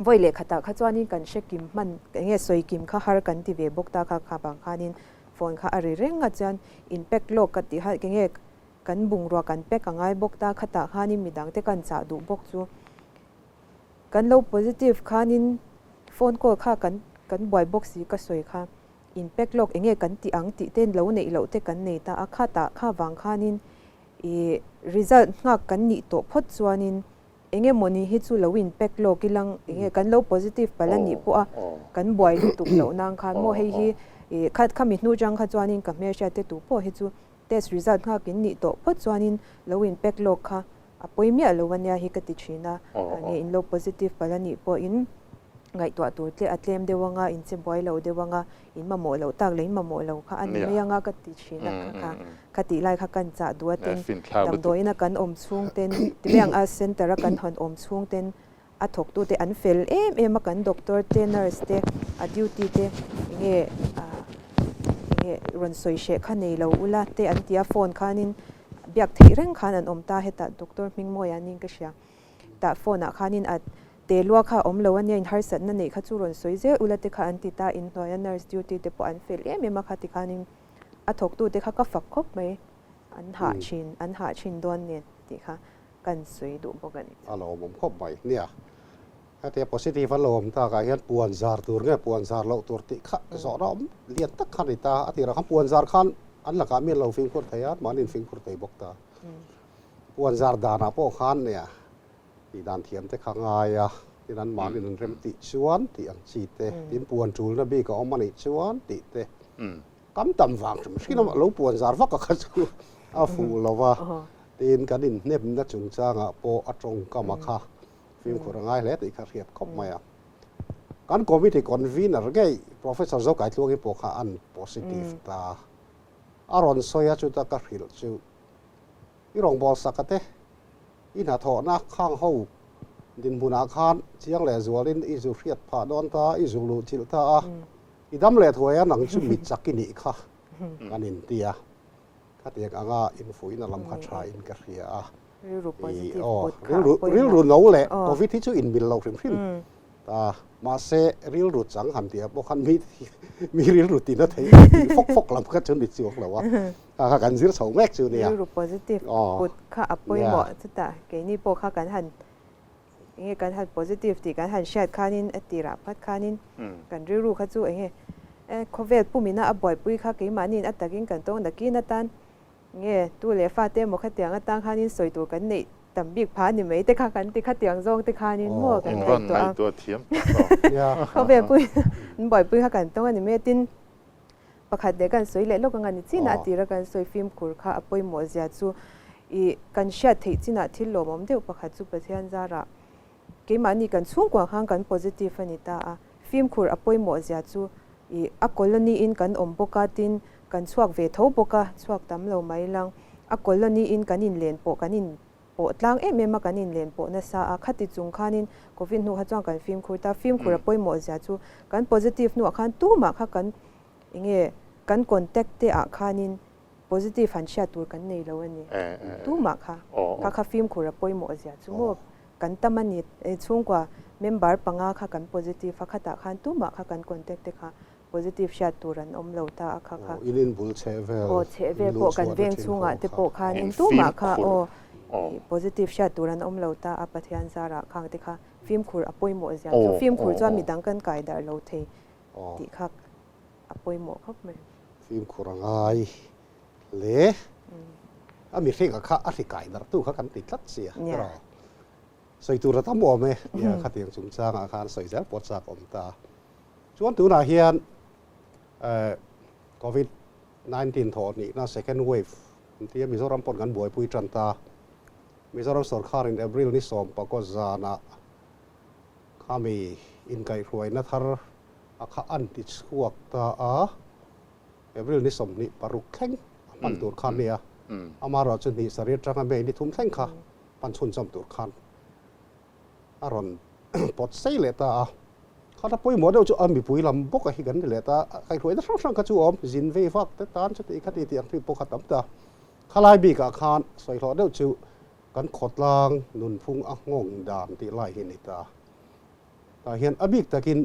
Speaker 3: ไว้เล็กขัดตาข้าจวนนินกันเช็คกิมมันอย่างเงี้ยสวยกิมข้าหากันที่เวบกตาข้าบางข้านินโฟนข้าอะไรเร่งอาจารย์อินเปกโลกกติฮะอย่างเงี้ยกันบุงรัวกันเปกง่ายบกตาขัดตาข้านินมีดังแต่กันจ่าดูบกจูกันเรา positive ข้านินโฟนก็ข้ากันบ่อยบกสีก็สวยค่ะอินเปกโลกเองกันติอังติเต้นเหลาในเหลาเตกันในตาข้าตาข้าวังข้านินresult งักกันนี่ตัวพดจวนินเองมอนี่ฮิตซูเหลาอินเปกโลกิลังเองกันเรา positive ไปแล้วนี่พวกกันบ่อยตุกเหลานางข้าโมให้ฮีข้ามิดนูจังข้าจวนินกับเมียชาเตตุพวกฮิตซู test result งักกินนี่ตัวพดจวนินเหลาอินเปกโลกค่ะป่วยเมียเหลาวันนี้ฮิกติชินะอินเรา positive ไปแล้วนี่พวกอินไงตัวเตะอัตเลมเดวังอินเซบอยเราเดวังอินมาโมเราตักเลยมาโมเราค่ะอันนี้ไม่ยังกติชินะค่ะคติไล่ค่ะกันจะดูเต้นดำโดยนักกันอมช่วงเต้นที่ไม่ยังอาเซนแต่ละกันหันอมช่วงเต้นอัฐกตัวเตอันเฟลมากันด็อกเตอร์เต้นเนอร์สเตอดิวตี้เตเงี้ยรันสวยเชคขันในเราอุลาเตอันที่โฟนขันินเบียกที่เร่งขันอันอมตาเหตุด็อกเตอร์มิงโมยานิงก็เชียแต่โฟนขันินอัดเตลัวค่ะอมเลวันยันฮาร์สันนั่นเองข้าจูรนสวยเจ้าอุลาเตค่ะอันติตาอินหน่วยนอร์สดิวตี้เตปอันเฟลมีมาค่ะที่ขันินอัฐกตัวเตค่ะก็ฝักคบไหมอันหาชินโดนเนี่ยที่ค่ะกันสวยดูพวกกัน
Speaker 1: อารมณ์ผมคบไปเนี่ยถ้าเทียบ positive อารมณ์ถ้าการเห็นปวนซาร์ตัวเงี้ยปวนซาร์เราตัวติค่ะสอนเราเรียนตักขันตาอธิราคำปวนซาร์ขันอันละการมีเราฟิงคุร์ไทยมานินฟิงคุร์ไทยบกตาปวนซาร์ดานาพวกขันเนี่ยที่ด่านเทียมแต่ข้างไง ที่นั้นมาที่นั้นเริ่มติชวนติอังชีเตตินปวนจูลนะบีก็เอามานี่ชวนติเตกำต่ำฟังสมที่เราลูกปวนสารฟักก็จูอาฟูเราว่าตีนกันดินเน็บนัดจุงจางอ่ะโปอัดงก็มาค่ะฟิล์มขวดง่ายแล้วติขาเรียบครบไหมอ่ะการโควิดที่คอนวีนอะไรไง professor เจ้าไก่ตัวกี่ปกอัน positive ตาอารอนโซยจุดตะกริลจูอีรองบอลสักเตอีน่าถอนักข้างหูดินบุญอาคารเชียงแหล่จวลินอีจูเรียดผ่าดอนตาอีจูลูจิลตาอีดำแหล่ถวยหนังจุมิจักกินิค่ะกันอินเดียข้าเตียงอ่างอินฟุยน่าลำคัดชายอินกะเรียริลรูนเอาแหละโควิดที่จูอินบิลเราพริมตามาเซริลรูดสังหันเดียบคันมีริลรูดตีนั่นเองฟกลำก็จนดิจิวแล้ววะข้ากันซื้อสองแม็กจูเนี่ย
Speaker 3: ริลรูด positive ปุดข้าอัปปอยหมอจุดตาเกนี่โปข้ากันหันอย่างเงี้ยการหัน positive ตีการหันแชทข้านินตีราพัดข้านินกันริลรูข้าจูอย่างเงี้ยโควิดปุ่มิน่าบ่อยปุ้ยข้ากี่มานินอัตตะกินกันตรงตะกี้นัดตันเงี้ยตัวเลฟ้าเต้หมกขัดเตียงอัตตังข้านินสวยตัวกันนี่ต่ำบิ๊กพานี่ไม่แต่ข้ากันติขัดเตียงซองติข้านินมั่วกัน
Speaker 2: ตัวเทียม
Speaker 3: เขาเบียปุ้ยบ่อยปุ้ยข้ากันตรงอันนี้ไม่ตินประคัดเด็กกันสวยเล็กลูกกันนี่จีน่าตีระกันสวยฟิล์มคูร์ข้าปุ้ยหมอเสียจูอีกันแชทที่จีน่าที่หลอมเดียวประคัดจูประเทศจาระกี่มานี่กันช่วงกว่าข้างกัน positive นี่ตาฟิล์มคูร์ปุ้ยหมอเสียจูอีอักกลนี่อินกันอมปกตินกันช่วงเวทปกะช่วงตำเราไม่ลังอักกลนี่อินกันอินเลนปกันอินปดลังเมมากันอินเลนปนะซาคัดติจุงขานินโควิดนูฮัจจงกันฟิล์มคูร์ตาฟิล์มคูร์ปุ้ยหมอเสียจูกัน positive นูขันตู้มาข้ากันอย่างเงี้ยกัน contact เตะขานิน positive หันเชียตัวกันในแล้ววันนี้ตู้มาค่ะข้าฟิล์มคูร์ปุ้ยหมอเสียจูมั่วกันตมันนี่ช่วงกว่าเมมเบอร์ปังอาข้ากัน positive ข้าตาขันตู้มาข้ากัน contact เตะค่ะpositive ชาตุรันอมเลวตาค่ะค่ะ
Speaker 1: อินินบุลเชเวล
Speaker 3: เชเวลพวกกันเวียงช่วงอ่ะที่พวกขานินตู้มาค่ะpositive ชาตุรันอมเลวตาอปัทยันซาระข้างที่ค่ะฟิล์มคูร์ปุ้ยหมอเสียจูฟิล์มคูร์จวนมีดังกันไกด์ดาร์เลวเทที่ค่ะปุ้ยหมอครับไหม
Speaker 1: ฟิล์มคูร์ง่ายเละมีเรื่องกับข้าอธิกายดาร์ตู้ข้ากันติดลัดเสียรอใส่ตัวระทั้งหมดไหมเนี่ยข้าเตียงจุ่มจ้างอาคารใส่เสื้อปวดจากอมตาชวนตัวนาเฮียนCovid-19 ถอดนี่น่า second wave ที่มีส่วนรำปนกันบ่อยปุยจันตามีส่วนรำสอดข้ารินเอพริลนี่สมปะก็จานะข้ามีอินไก่รวยนัทร์อาคาอันติดขวกตาเอพริลนี่สมนี่ปารุกแข็งปันตัวขันเนี่ยอามาเราจนนี่สรีระจังเมย์นี่ทุ่มแข็งค่ะปันชนจำตัวขันอารอนปอดใส่เลตาข้าถ้าปุ้ยหมดเดี๋ยวจะมีปุ้ยลำบกให้กันเลยแต่ใครถวยแต่ช่างๆก็จะจินเวฟักแต่ตอนจะตีขัดตีอย่างที่ปกติตาข้าไล่บีกับคานใส่หลอดเดี๋ยวจะกันขดลางนุนพุ่งอ่ะงงดานตีไล่เห็นตาแต่เห็นอบิกแต่กิน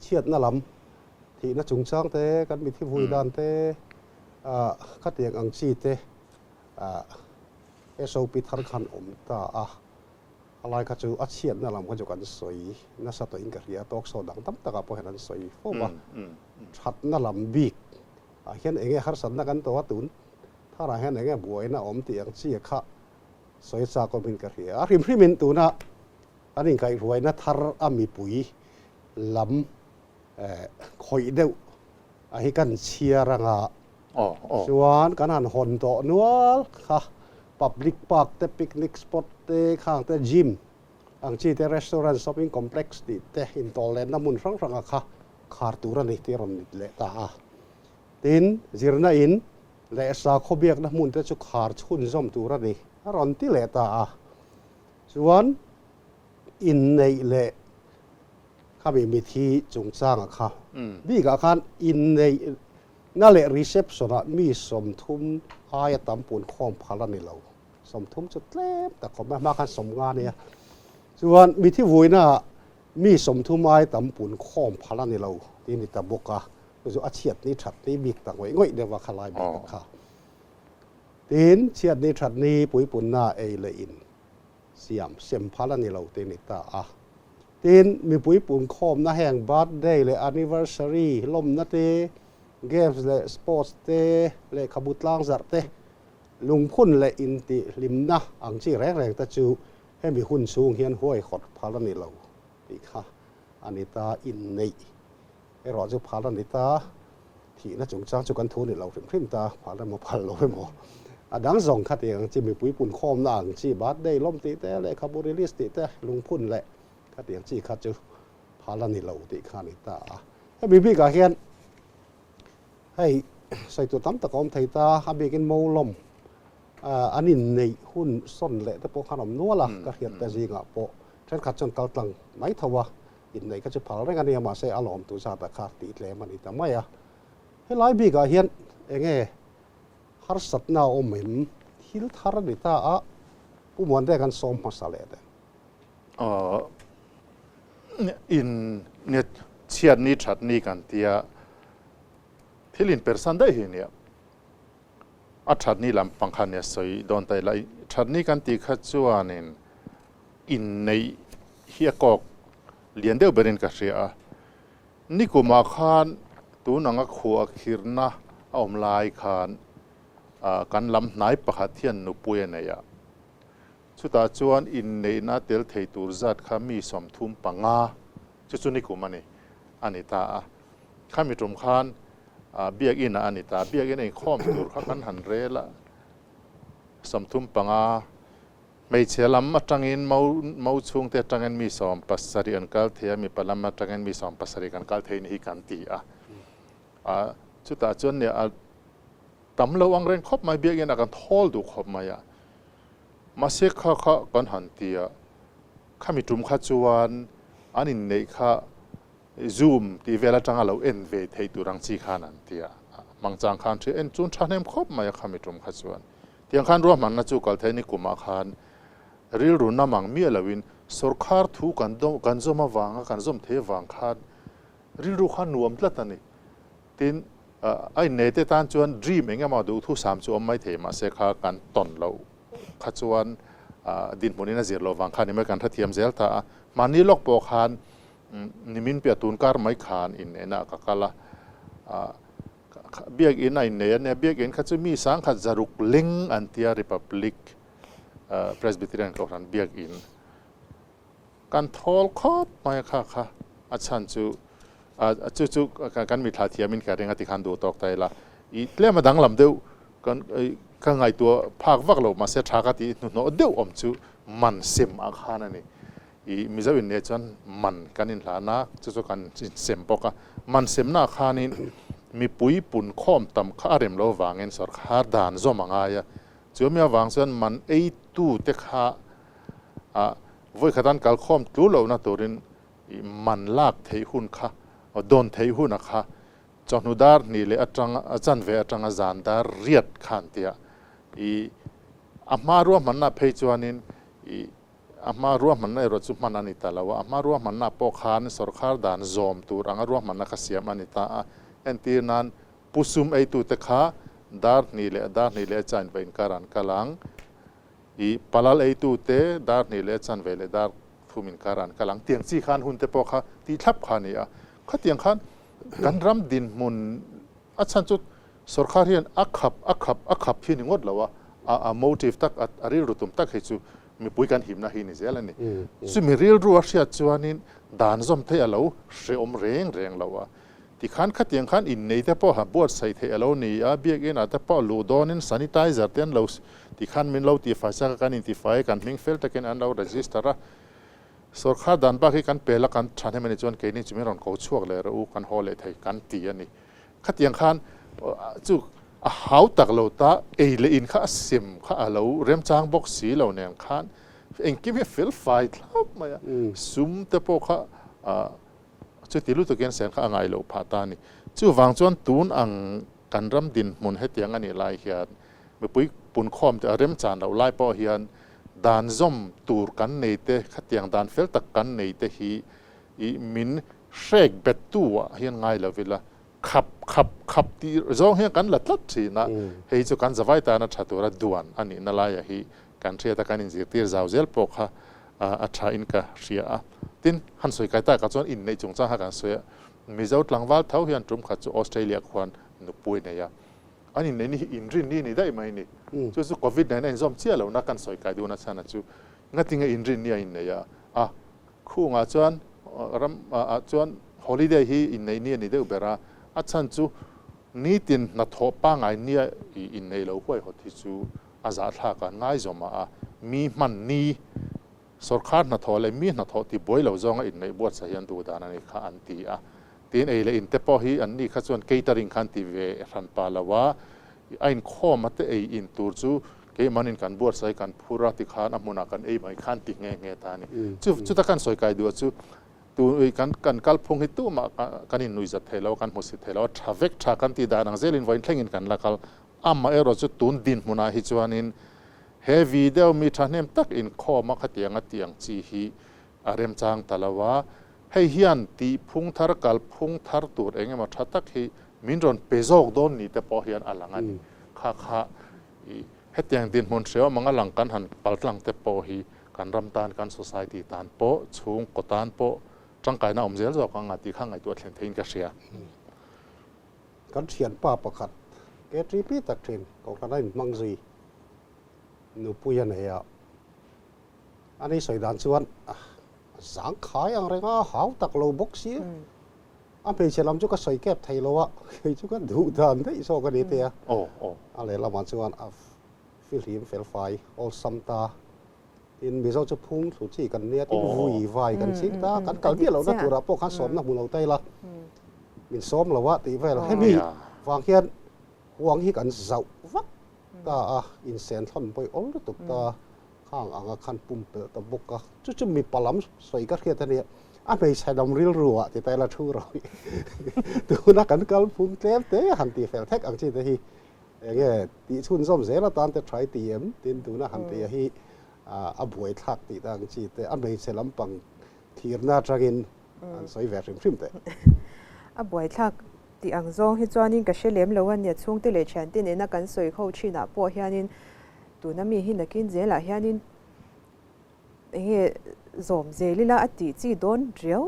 Speaker 1: เชียดน่าลำที่น่าจุงช่างเตะกันมีที่วุยดานเตะขัดตีอย่างอังชีเตะเอสโอปิทาร์ขันอมตาอะไรก็จะอัดเชียนนั่นแหละมันก็จะกันสวยน่าสะตัวอินกับเรียตอกโซดังตั้มตะกับพอเห็นนั้นสวยเพราะว่าชัดนั่นแหละบิ๊กเห็นเองฮาร์สันนักกันตัวตุนถ้าเราเห็นเองบวยน่ะอมตีอย่างเชี่ยข้าสวยจากคนอินกับเรียริมมินตัวน่ะอันนี้ใครรวยน่ะทาร์อามีปุ๋ยลำคอยเดียวให้กันเชียร์รังส่วนกันหันหอนโตนัวค่ะPublic Park เตะ Picnic Spot เตะข้างเตะ Gym อังชีเตะ Restaurant Shopping Complex ดิเตะอินโตเลนน้ำมันฟังค่ะขาดตัวรันนี่ที่รันนี่เละตาตินจีรนาอินเละสาขบียกน้ำมันเตะจุกขาดชุนซ้ำตัวรันนี่รันที่เละตาส่วนอินในเละข้ามีที่จงสร้างค่ะบีกับข้าอินในนั่นแหละ reception มีสมทุมอายตำปูนข้อมพลันนี่เราสมทุมจุดเล็บแต่ก็ไม่มากันสมงานเนี่ยส่วนมีที่วุ้ยน่ะมีสมทุมอายตำปูนข้อมพลันนี่เราที่นี่ตะบกอะคืออาเชียดนี่ฉัดนี่บิ๊กต่างไว้ง่อยเดี๋ยวว่าขลายบิ๊กค่ะตีนเชียดนี่ฉัดนี่ปุ๋ยปุ่นหน้าเอเลยอินเสียมเสียมพลันนี่เราตีนี่ตาตีนมีปุ๋ยปุ่นข้อมหน้าแห่งบัตได้เลย anniversary ลมนาเตGames และ Sports เตะและขบุตรล่างจัดเตะลุงพุ่นและอินติลิมนะอังชีแรงๆแต่จูให้มีหุ่นสูงเฮียนห้วยขดพาลนี่เรา ติค่ะอันนี้ตาอินในไอ้รอจะพาลันนี้ตาที่น่าจงจ้างจุกันทุนนี่เราถึงขึ้นตาพาลันมาพาเราไปหมดดังส่งขัดเองจีมีปุ๋ยปุ่นคอมนางจีบาดได้ล้มตีแต่เลยคาร์บูเรลิสติแต่ลุงพุ่นแหละขัดเองจีขัดจะพาลันนี่เราติค่ะนี่ตาให้บีบีกับเฮียนให้ใส่ตัวตั้มตะกอมไทยตาอาเบกินโมลมอันนี้ในหุ้นส้นแหละแต่พวกขนมนัวล่ะก็เห็นแต่จริงอ่ะพอฉันขัดจนเกาตังไม่ทว่าอินในก็จะพาเรื่องนี้มาใส่อารมณ์ตัวชาติขาดติดเลยมันนี่ทำไมอ่ะให้ไล่บีกับเฮียนเองฮาร์สัตนาอมหิมฮิลทาร์นิตาอ่ะผู้มวลได้กันส่งมาสาเลด
Speaker 2: อินเนี่ยเชียร์นี้ชัดนี้กันที่ที่ลินเปอร์ซันได้เห็นเนี่ยอัชัดนี้ลำปังคันเนี่ยสวยโดนแต่ละชัดนี้กันที่ขัดจวนอินในเฮียกอกเลียนเดียวเบรินกัสเซียนี่กูมาขันตัวนังขัวขีรนะอมลายขันกันลำไหนประหัตเทียนนุปุยเนี่ยสุดท้ายจวนอินในนาเตลเทตูร์จัดขามีสมทุมปังอาจุดนี้กูมันนี่อันนี้ตาขามีตรงขันเบียกอินอันนี้ตาเบียกอินไอ้ข้อมตูร์ขากันหันเรละสมทุมปังอาไม่เชื่อลำมาจังอินมาช่วงเตจังอินมีสมปัสสริอันกัลเทียมีปลำมาจังอินมีสมปัสสริกันกัลเทียนี่กันตีสุดท้ายจวนเนี่ยตำระวังเร่งคบมาเบียกันกันทอลดูคบมามาเสกข้ากันหันตีข้ามีจุ่มข้าจวนอันนี้เนี่ยข้าซูมที่เวลาจังเราเอ็นเวทให้ดูรังสีข้านันตีมังจังขันที่เอ็นจุนชาเนมคบมาข้ามีจุ่มข้าจวนที่ยังขันรู้มันน่าจูกัลเทนิกุมาขันริลรุนน้ำมังมีอะไรวินสุรคาร์ทูกันซอมาวางกันซอมเทวางขันริลรุขันนวมตละตันนี่ทินไอ้เนเตตันจวนดีมเองมาดูทุกสามจวนไม่เทมาเสกกันตอนเราขัดจวนดินพวกนี้น่าจะเราวางขันนี่ไม่กันทัดเทียมเซลตามันนี่ล็อกปอกขันนิมินเปียตูนการไม่ขันอินเนน่ะก็กะละเบียกอินไอเเนี่ยเบียกอินขัดจะมีสังขัดจารุกลิงอันเทียริพับลิกเพรสบิเทเรียนก็ขันเบียกอินการทอลคอบไม่ค่ะอาจารย์จู่กันมีท่าทีมินแค่เรื่องที่ขันดูตอกใจละอีเลี้ยมาดังลำเดียวกันไงตัวภาควักเรามาเสียชากัที่โน้ตเดียวจู่มันเสียมอาคารนี่อีมิจฉาวินเนี่ยจนมันกันอินหลานะจู่กันเสียมปกมันเสียมหน้าคานี่มีปุ๋ยปุ่นข้อมต่ำข้าเรียมเราวางเงินสอดข้าด่านจอมังไงจู่มีวางส่วนมันไอตู้เตะข้าวัยขดันกัลข้อมตู้เราหน้าตัวรินมันลากเทหุ่นข้าโดนเทหุ่นนะคะจอนุดาร์นี่เลยอาจารย์เวอาจารย์จานดาร์เรียดขันเตียอามารัวมันน่ะเพจวานินอามารัวมันน่ะรถสุมันนันิตาละว่าอามารัวมันน่ะปกขานสรคาร์ดานซอมตูรังรัวมันน่ะขเสียมันนิตาเอ็นตีนันปุสุมไอตูเตขาดาร์นี่เลยอาจารย์เวอินการันกลังปลาไอตูเตดาร์นี่เลยอาจารย์เวเลยดาร์ทุมินการันกลังเตียงซีขานหุ่นเตปกขาที่ทับขานี่ข้าเตียงขันกันรำดินมุนอาจารย์จุดสุรคาเรียนอักขับที่นี่งดแล้วว่าโมทีฟตักอาริรุตุมตักให้จูมีปุยกันหิมนะหินิเซลนี่ซึ่งมีเรียลรัวเสียจวนนินด่านจอมเทอเราเสียเร่งแล้วว่าที่ขันข้าเตียงขันอินในแต่พอหับบวชใส่เทอเรานี่เบียกินแต่พอลูดอนินซานิไทเซอร์เตียนเราที่ขันมินเราที่ไฟสักกันอินที่ไฟกันมิงเฟลตะกันอันเราเรจิสเตอร์สุรคาดันบ้าที่กันเปล่ากันฉันให้มันจวนเกนี่จะไม่รอนเขาช่วงเลยรู้กันฮอลเลยไทยกันตีอันนี้ขัดยังขันจู่หาวตักเราตาเอเลอินข้าซิมข้าเราเริ่มจางบอกสีเราเนี่ยขันเองกิมฟิลไฟแล้วมาซุ่มแต่พอข้าจู่ที่รู้ตัวเกณฑ์เสียงข้าไงเราผ่าตานี่จู่วางจวนตูนอังกันรำดินมุนให้เตียงอันนี้ไล่เฮียนเมื่อปุยปุ่นคอมจะเริ่มจานเราไล่พอเฮียนดานซอมตูร์กันในเตะขัดยังดานเฟลตักกันในเตะฮีมินเชกเบ็ดตัวเฮียนไงล่ะเวลาขับที่ร้องเฮียกันละทัดสินะเฮียจะกันจะไว้ตานะชัดตัวระดวนอันนี้นั่นแหละฮีกันเชียตะกันอินสิตีร์จะเอาเซลปกฮะอัชาอินกะเชียตินหันสวยไก่ตากับจวนอินในจงจ้าหากันสวยมีเจ้าหลังวัลเท้าเฮียนจุ่มขัดจูออสเตรเลียควันนุปุยเนี่ยอันนี้นี่อินรินนี่ได้ไหมนี่จู่จู่โควิด-19 ซ่อมเชี่ยแล้วนักการสอยไก่ดูนะฉันจู่งั้นติงอินรินนี่อินเนี่ยคู่งาจวน ram chuan holiday hi in nei ni ni deuh bera a chan chu ni tin na tho pa ngai nia in nei lo huai hot hi chu a za thla kan ngai zoma a mi man ni sarkar na tho le mi na tho ti boi lo zonga in nei buat sa hian du dan ani kha an ti a tin ei le in te po hi an ni kha chuan catering khan ti ve ran pa lawa ain khom ate ei in tur chu ke manin kan buat sai kan phura ti khan amuna kan ei mai khan ti nge ta ni chu ta kan soi kai du chu tu kan kal phung hi tu ma kan in nui za thelo kan mu si thelo thavek tha kan ti da nang zelin voin thlengin kan lakal amma ero chu tun din muna hi chuanin he video mi thanem tak in khoma khatianga tiang chi hi arem chang talawa hei hian ti phung thar kal phung thar tur engema thatak hi minron pezok don ni te po hian alangani kha hetiang din mon seo manga lang kan han paltlang te po hi kan ramtan kan society tan po chung kotan po tangkai na omzel zo ka ngati kha ngai tu thlen thein ka sia
Speaker 1: kan thian pa pakhat ke tripi tak thin ko kan ai mangzi nu puya ne ya ani soidan chuan sang khai ang renga hau tak lo box hi a pe chelam chu ka soi kep thai lo wa khei chu kan du dan dei so ka ni te a ale laman chuan a fil him fel fai all samta in mizo chu phung thu chi kan nia tin vui vai kan sin ta kan kal bia lo na tura po khan som na mu lo tai la min som lo wa ti ve he mi wang hian huang hi kan zau vak ta a in sen thon poi ol tuk ta khang anga khan pum pe ta boka chu mi palam soi ka khia ta ni a pe sai dom ril ruwa ti tai la thu roi tu na kan kal phum tlem te han ti fel thek ang chi te hi nge ti chun som zela tan te try ti em tin tu na han ti hi a buai thak ti dang chi te an bei selam pang thirna tragin an soi ver rim te
Speaker 3: a buai thak ti ang zong hi chuanin ka shelem lo an ya chung te le chan tin ena kan soi kho china po hianin tu na mi hi nakin zela hianin nge zom zelila ati chi don riau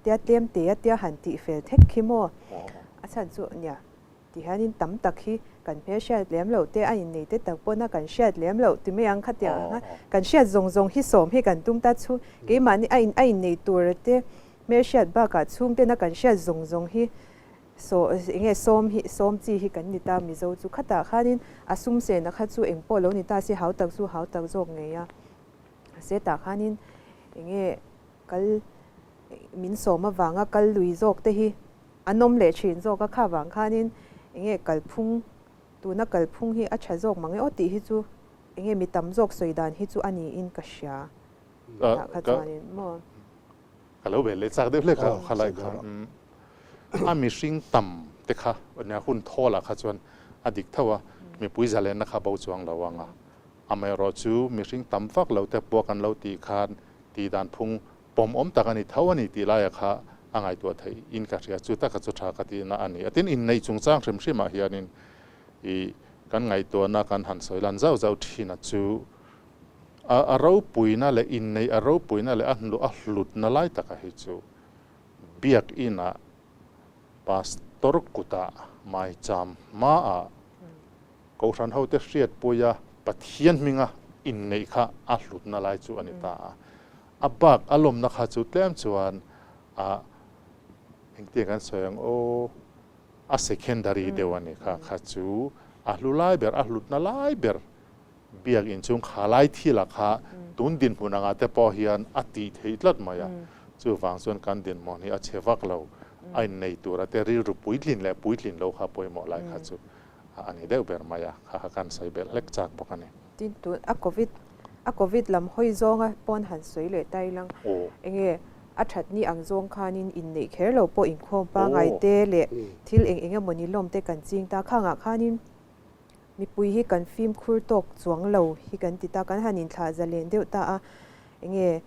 Speaker 3: tia tlem te tia han ti fel thek khimo a chan chu nya ti hanin tam tak hi kan phe sha lem lo te a in nei te tak pona kan sha lem lo ti me ang khatia kan sha zong hi som hi kan tum ta chu ke mani a in nei tur te me sha ba ka chung te na kan sha zong hi so nge som chi hi kan ni ta mi zo chu khata khanin asum se na kha chu eng po lo ni ta si hau tak zok nge ya se ta khanin nge kal min soma wanga kal lui zok te hi anom le chin zo ka kha wang khanin nge kalphung tu na kalphung hi acha zok mangi oti hi chu nge mi tam zok soidan hi chu ani in ka sha ka chuanin mo
Speaker 2: kalo be le chak de le ka khalai kha a mi sing tam te kha nya hun thola kha chuan adik thawa mi pui zalen na kha bo chuang lawanga amai ro chu mi sing tam fak lo te po kan lo ti khan ti dan phung pom om takani thawani ti la ya kha angai tu thai in ka ria chu ta ka chu tha ka ti na ani atin in nei chung chang threm shima hianin I kan ngai to na kan han soilan zau thina chu a ro puina le in nei a ro puina le a hlut na lai taka hi chu biak ina pastor kuta mai cham ma a ko ran ho te hriat puya pathian minga in nei kha a hlut na lai chu anita a bak alom na kha chu tlem chuan a engte kan soyang a secondary dewani kha chu a hlulai ber a hlut na lai ber biak in chung khalai thila kha tun din hunanga te po hian ati theitlat maya chu wang chuan kan din mon hi a chewak lo ai nei tura te ri ru puitlin lo kha poimo lai kha chu ani deu ber maya kha kan sai bel lek chak bokani
Speaker 3: tin tu a covid lam hoi zonga pon han soi le tai lang enge a that ni ang zong khanin in nei kher lo po in khom pa ngai te le thil enge moni lom te kan ching ta khanga khanin mi pui hi kan film khur tok chuang lo hi kan ti ta kan hanin thla zalen deu ta a enge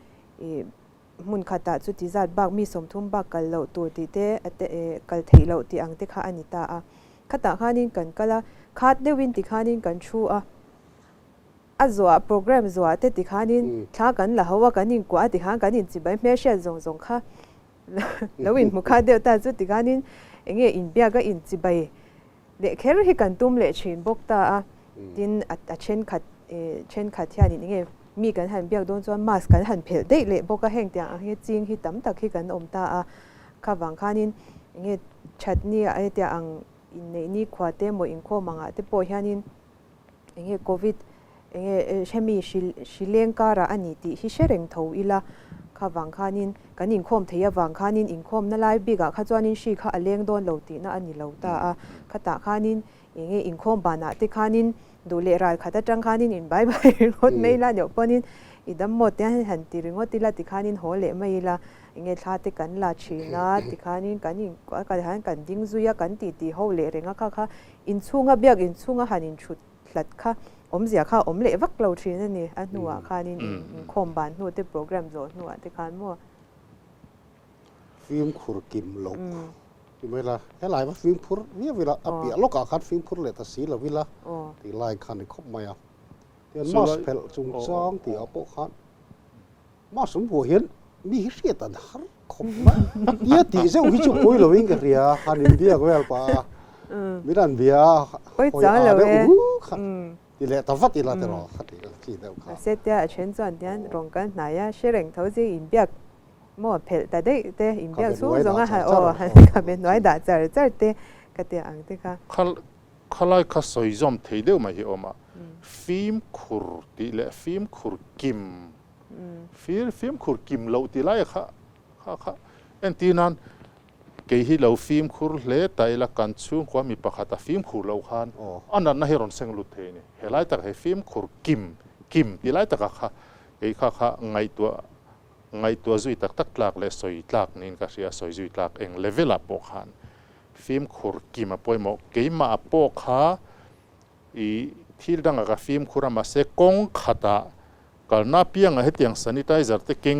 Speaker 3: mun khata chu ti zat bak mi som thum bak kal lo tur ti te ate kal thei lo ti ang te kha ani ta a khata khanin kan kala khat dewin ti khanin kan thu a zwa program zwa te ti khanin thla kan la hawa kanin kwa ti khan kanin chi bai me sha zong kha lawin mu kha deu ta chu ti khanin enge in bia ga in chi bai le kher hi kan tum le chin bok ta a tin a chen khat hian ni nge มีกันหันเบียกโดนจวนมาสกันหันเพลได้เละบอกก็แห่งเตียงเงี้ยจริงที่ตั้มตักที่กันอมตาข้าวังข้านินเงี้ยชัดนี่ไอเตียงอินในนี่ขวาเตมอินโคมังแต่ปอยานินเงี้ยโควิดเงี้ยเชมีชิเลงการะอันนี้ที่ฮิเชเรงทูอีละข้าวังข้านินกันอินโคมเทียวังข้านินอินโคมนั่นไล่บิกข้าจวนนินชีข้าเลี้ยงโดนเหลาตีน่ะอันนี้เหลาตาข้าตาข้านินเงี้ยอินโคมบานาที่ข้านินดูเลรายข้าตาจังข้านินอินบายบายรถไม่ละเดี๋ยวปนินอีดำหมดเนี่ยหันตีริงว่าตีละติข้านินโหเละไม่ละเงี้ยท่าติกันลาชีนาติข้านินกันอินก็หันกันดิ้งซุยกันตีโหเละเรงข้าอินซุงเบียกอินซุงหันอินชุดหลัดข้าเสียข้าเละวักเราชีนั่นนี่อันนัวข้านินโคมบานนัวที่โปรแกรมโซนัวที่ข้ามัว
Speaker 1: ฟิล์มขุรกิมลงที่เวลาให้หลายว่าฟิล์มขุรเนี่ยเวลาอภิโลกอาคัดฟิล์มขุรเลยแต่สีละเวลาที่ลายคันในครบมาเดี๋ยวมาสเพลจุงจองที่เอาโปคันมาสมบูรณ์เห็นมีเสียตันหารครบมาเดี๋ยวที่เจ้าหิจุคุยเราวิ่งกันเรียฮันอินเดียก็เวลป่ามิรันเบีย
Speaker 3: คุยจ้าเลย
Speaker 1: ที่แหละแต่ฟัดที่ละแต่รอขัดที่เดียวค่ะ
Speaker 3: เสร็จเดี๋ยวเชิญจวนเดี๋ยวรองกันไหนเชื่อเร่งเขาจะอินเบียกมั่วเพลแต่ได้อินเบียกสู้ตรงหันหันกับเป็นน้อยด่าจ่าเต้ก็เดี๋ยวอันที่
Speaker 2: ข้าไล่ข้าสอยจอมเทียเดียวมาเหี้ยมาฟิล์มขุรตีเละฟิล์มขุรกิมฟิล์มขุรกิมเราตีไล่ข้าเอ็นตีนั้นเกี่ยเราฟิล์มขุรเละแต่ละกันช่วงความมีประคัตฟิล์มขุรเราขันอันนั้นน่าเห็นเสียงลุดเทนี่เฮลัยตะให้ฟิล์มขุรกิมตีไล่ตะข้าข้าไงตัวจุยตักหลักเลยสอยหลักนี่ก็เสียสอยจุยหลักเองเลเวลปกขันฟิล์มขุรกิมป่วยหมกเกี่ยมาปกข้าที่ดังกับฟิล์มขุรมาเสกงขัดก็น่าเพียงให้เตียงซานิไทเซอร์เตกิง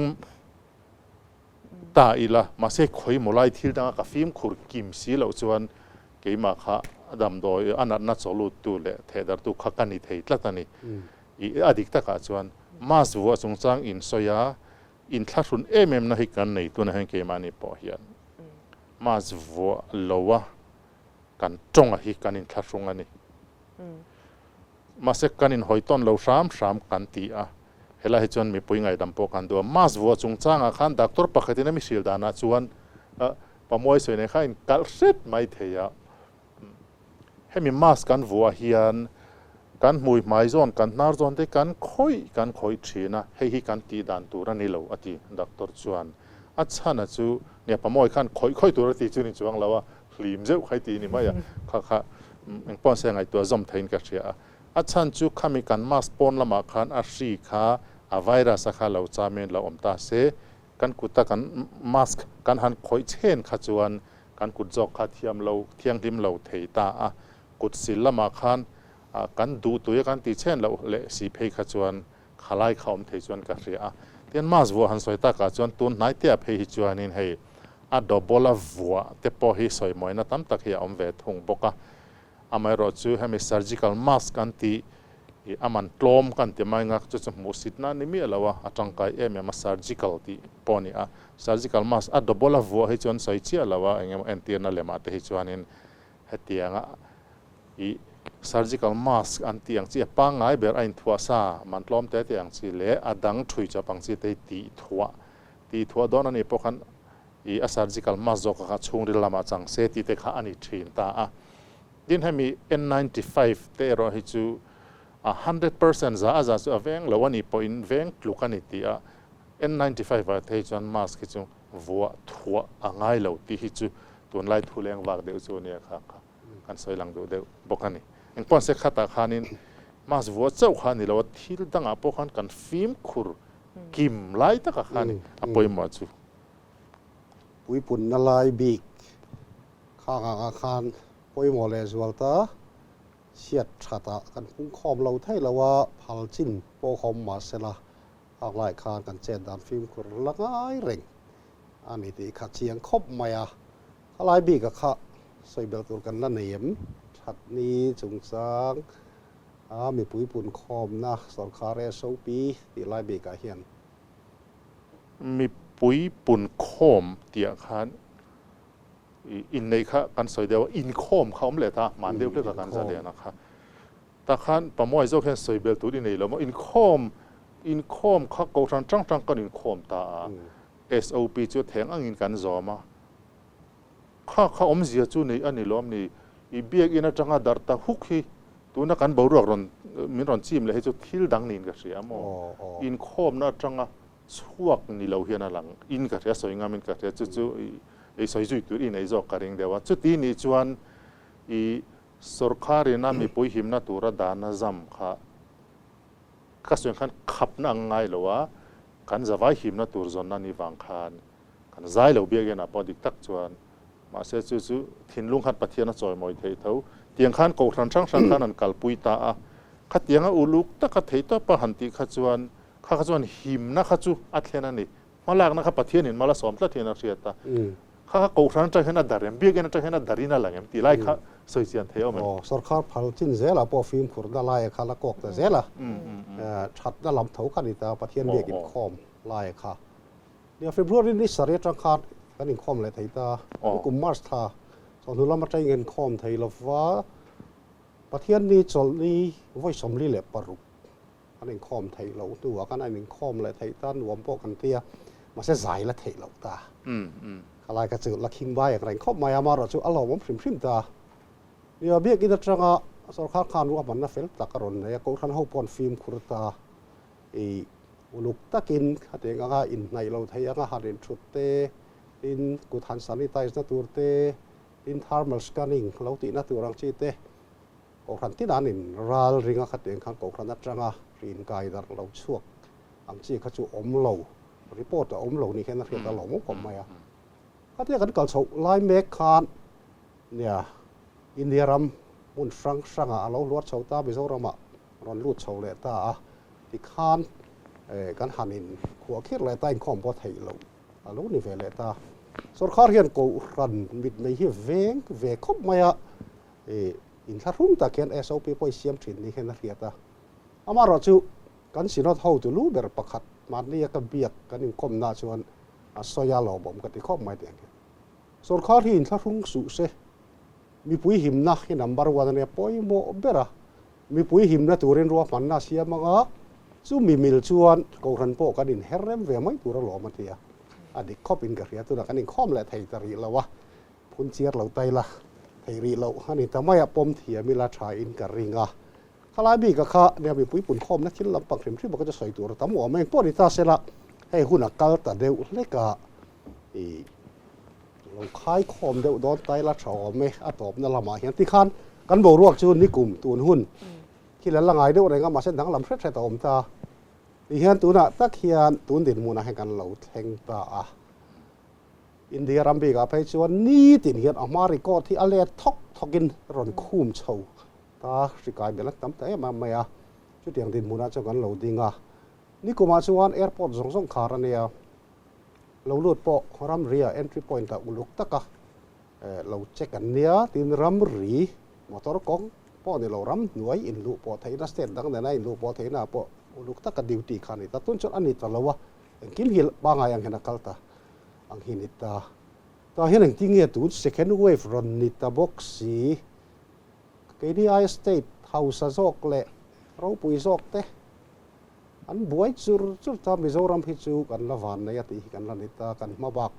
Speaker 2: ตาอีละมาเสกคอยมูลายที่ดังกับฟิล์มขุรกิมสีเหล่าจวนเกี่ยมาข้าดำโดยอันนั้นนัดสรุปตัวเลยเทดาร์ตุขักันนี่เทตละตันนี่อดีตตะกัจวนมาสวัวสงสารอินสยาอินทัศน์นะให้กันในตัวนั้นเกี่ยมานี่พอเห็นมาสวัวลวะกันจงให้กันอินทัศน์นี่มาเสกกันอินหอยต้นเราสามกันตีเฮลัยจวนมีปุ่ยไงดำปกันตัวมาสวัวจงจ้างอาคารดักตอร์ปกตินั้นมีสิลดานะจวนปมวยสวยในข้าอินกัลเซตไม่เทียให้มีมาสกันวัวเฮียนกันมวยไม้จอนกันนาร์จอนที่กันคอยชีนะให้กันตีดันตัวนี่เราอดีดักตอร์จวนอัศนะจูเนี่ยปมวยขันคอยตัวตีจูนี่จวงเราว่าลิมเจ้าใครตีนี่ไม่ข้าเองป้อนเสียงไอตัวจอมเทนกันเชียอัศนะจูข้ามีกันมาสปอนละมาขันอาชีข้าไวรัสข้าเราจามินเราอมตาเสกันกุตะกันมาสกันหันคอยเช่นขจวนกันกุดจอกขัดเทียมเราเทียงดิมเราเทตากุดศิลละมาขันกันดูตัวกันตีเช่นเราเละสีเพยขจวนขลายเขาเทจวนกันเรียเทียนมาสวัวหันสวยตากจวนตุนไหนเตียเพยจวนนินให้ดอบลาวัวเตปอให้สวยมวยนะตั้มตะเคียอมเวทงบกะไม่รอจูให้มี surgical mask กันตีมันกลมกันตีไม่งักจุดสมุสิตนั่นนี่มีอะไรวะจังไกมา surgical ตีปอนี่surgical mask ดอบลาวัวให้จวนสวยเชี่ยแล้ววะเอ็นตีนั่นเลยมาเตให้จวนนินให้เตียงsurgical mask อันที่ยังจีปังไงเบอร์อินทัวซามันล้อมแต่ที่ยังจีเละดังถุยจะปังจีตีทัวโดนนี่พวกกันsurgical mask ก็ขาช่วงเวลามาจังเซติเตขาอันนี้ทิ้งตาดินให้มี N95 เตรอให้จู 100% จะจูเวงแล้ววันนี้พออินเวงลูกนี่ตีN95 ว่าเทจวนมาสก์จูวัวทัวง่ายแล้วที่จูตัวไล่ทุเรียนวักเดียวจูเนี่ยค่ะกันสวยหลังดูเดียวบอกกันนี่เองป้อนเสกขัดตาขานินมาสวัวเจ้าขานี่เราที่ดังอาปกันกันฟิล์มขุรกิมไล่ตาขานี่อาปอยมาจู
Speaker 1: ปุยปุ่นนลายบีกข้างอาคารปอยหมอเลสวัลตาเสียดชัดกันพุ่งคอมเราไทยแล้วว่าพัลจินโปคอมมาเสละหากหลายคานกันเจนดานฟิล์มขุรละง่ายเร่งอันนี้ที่ขัดเชียงครบมาข้าลายบีกกับข้าสวยเบลตัวกันนั่นเองชัดนี้จงสร้างมีปุ๋ยปุ่นคอมนะสอนคาเรสปีที่ไล่เบกาเฮียน
Speaker 2: มีปุ๋ยปุ่นคอมเตียขันอินในข้ากันสวยเดียวอินคอมเขาไม่เลยท่ามันเดียวเรื่องกันจะเดียนะครับแต่ขันประมวยเจ้าแค่สวยเบลตัวนี้ในเราว่าอินคอม อินคอมข้ากูทันจังกันอินคอมตา SOP จุดแทงอังอินกันจอมาข้าอมเสียจุนี่อันนี้ล้อมนี่อีเบียกอินจังดาร์ตาฮุกฮีตัวนักการบริวารมีรอนจิมเลยให้จุดทิลดังนินก็เสียมอินคอมน่าจังสวกนี่เราเห็นหลังอินก็เสียสวยงามอินก็เสียจุดไอ้สวยจุดตัวอินไอ้จอกการิงเดียวจุดที่นี่จวนอีสุรคารีน่ามีปุยหิมน่าตัวระดานาซัมค่ะก็ส่วนขันขับนั่งไงหรือว่ากันจะไว้หิมน่าตัวจนนั่นนี่วางคันกันใจเราเบียกันนะพอดิกตักจวนมาเสียจุดทิ้งลุงขัดปะเทียนน่าจอยมวยเทเท้าเตียงขันกูทันช่างขันนั่นกัลปุยตาขัดเตียงอุลุกตะขัดเทต้าปะหันติขัดจวนหิมน่าขัดจูอัดเทนันนี่มาลากนะขับปะเทียนนี่มาละสอมตะเทียนน่าเสียตาข้ากูทันจังเห็นน่าดาริมเบียกันน่าจังเห็นน่าดาริน่าหลังเอ็มตีไล่ข้าสวยเสียนเที่ยวมัน
Speaker 1: สุรคาร์พัลทินเซล่ะพอฟิล์มขุดได้ไล่ข้าละกอกแต่เซล่ะชัดได้ลำเท้ากันนี่แต่ปะเทียนเบียกินคอมไล่ข้าเดี๋ยวเฟบรุรีนี่สรีจังขาดกันอินคอมเลยไทยตากุมมาสท่าสองทุลมาใจเงินคอมไทยละว่าปะเทียนนี่จอนี่ไว้สมรีเล็บปรุกกันอินคอมไทยเราตัวกันอินคอมเลยไทยตารวมพวกกันเตี้ยมาเสียใจละไทยเราตาอะไรก็จะละคิงใบอะไรคอมมามาเราจะเอาเราพริมตาเดี๋ยวเบียกินจังอ่ะสุรคาร์คานรู้ว่ามันน่าเฟลตากรอนเนี่ยกูทันเขาปอนฟิล์มคุรตาลูกตะกินขัดเองก็อินในเราไทยก็หาเดินชุดเตอินกูทันสันนิษฐานตัวเตอินทาร์มัลสแกนิ่งเราตีนัตัวรังชีเตกูทันที่นั่นอินรัลริงขัดเองขันกูทันนัดจังอ่ะรินกายดัดเราช่วงอังชีขจูอมเหลารีพอร์ตอมเหลานี่แค่นั้นเรียกตลอดมุกผมไม่อะขัดเองกันก่อนโชว์ไลน์เมคคานเนี่ยอินเดียรัมมุนสังอ่ะเราลวดโชว์ตาไปโซรามะรอนลูดโชว์เลยตาที่คานกันหันอินหัวคิดอะไรใต้ข้อมพอไทยเราลูกนี่เวลตาสุรคาร์เรียนกูรันมิดไม่เหี้ยเวคบมาอะอินทารุ่งตาเขียนSOPไปเสียมถิ่นนี่แค่นั้นเรียตาอามาเราจูกันสินอดเท่าจะรู้เบอร์ประคัดมันนี่ก็เบียกกันอินคมน่าชวนสอยาหล่อบ่มกันที่ข้อไม่เดียงสุรคาร์ที่อินทารุ่งสุเสมีปุยหิมนะที่นัมบาร์วันเนี่ยปอยโมเบอร์มีปุยหิมนะตัวเรียนรัวมันน่าเสียมั้งอ่ะซูมีมิลชวนกูรันโปกันอินเฮเรมเวไม่ตัวเราหล่อมาเทียอดีตข้อปินกระเรียตัวนักกันอินข้อมแหละไทยตรีเราวะพุนเชียร์เราไตละไทยรีเราฮันนี่แต่ไม่อะปมเทียมีราชาอินกระริงอ่ะข้าลายบีกับข้าเนี่ยมีปุยปุ่นข้อมนักคิดลำปักเข็มที่มันก็จะใส่ตัวเราตั้มหัวแม่งป้อนิตาเสละให้หุ่นอักกัลตัดเดียวเล็กอะเราคล้ายข้อมเดียวโดนไตละชาวไม่อะตอบนั่นละมาเห็นที่ขันกันโบรวกชวนนิกุมตัวหุ่นคิดแล้วละไงเดียวอะไรก็มาเส้นทางลำเส้นใส่ตอมตาดิฉันตัวน่ะตะเคียนตัวดินมูนะให้กันเหลาแทงตาอินเดียรัมบีกับไปชวนนี่ตินเฮียนอเมริกาที่อะไรทกินรอนคุ้มเช่าตาสิกายเบลักตั้มแต่มาไม่อะชุดอย่างดินมูนะจะกันเหลาดิงนี่กูมาชวนแอร์พอร์ตส่งคาร์เนี่ยเราลุดปอกรัมเรียเอนทรีพอยต์ตะอุลุกตะกะเราเช็คกันเนี่ยตินรัมรีมอเตอร์กงปอเนี่ยเรารัมหน่วยอินลูปอไทยนัสเตนดังนั้นอินลูปอไทยน่ะปอลูกตะกัดดิวตีขานิตาตุนชนอันนี้ตลอดว่ากินหิลบางอย่างเห็นนักตาอังหินิตาตาเห็นจริงๆตุน second wave รอนนิตาบ็อกซี่KDI state house ซอกเล่เราปุยซอกเตอันบวยจุดตามมิโซรัมฮิจูกันละวันในยติกันละนิตากันมาบัก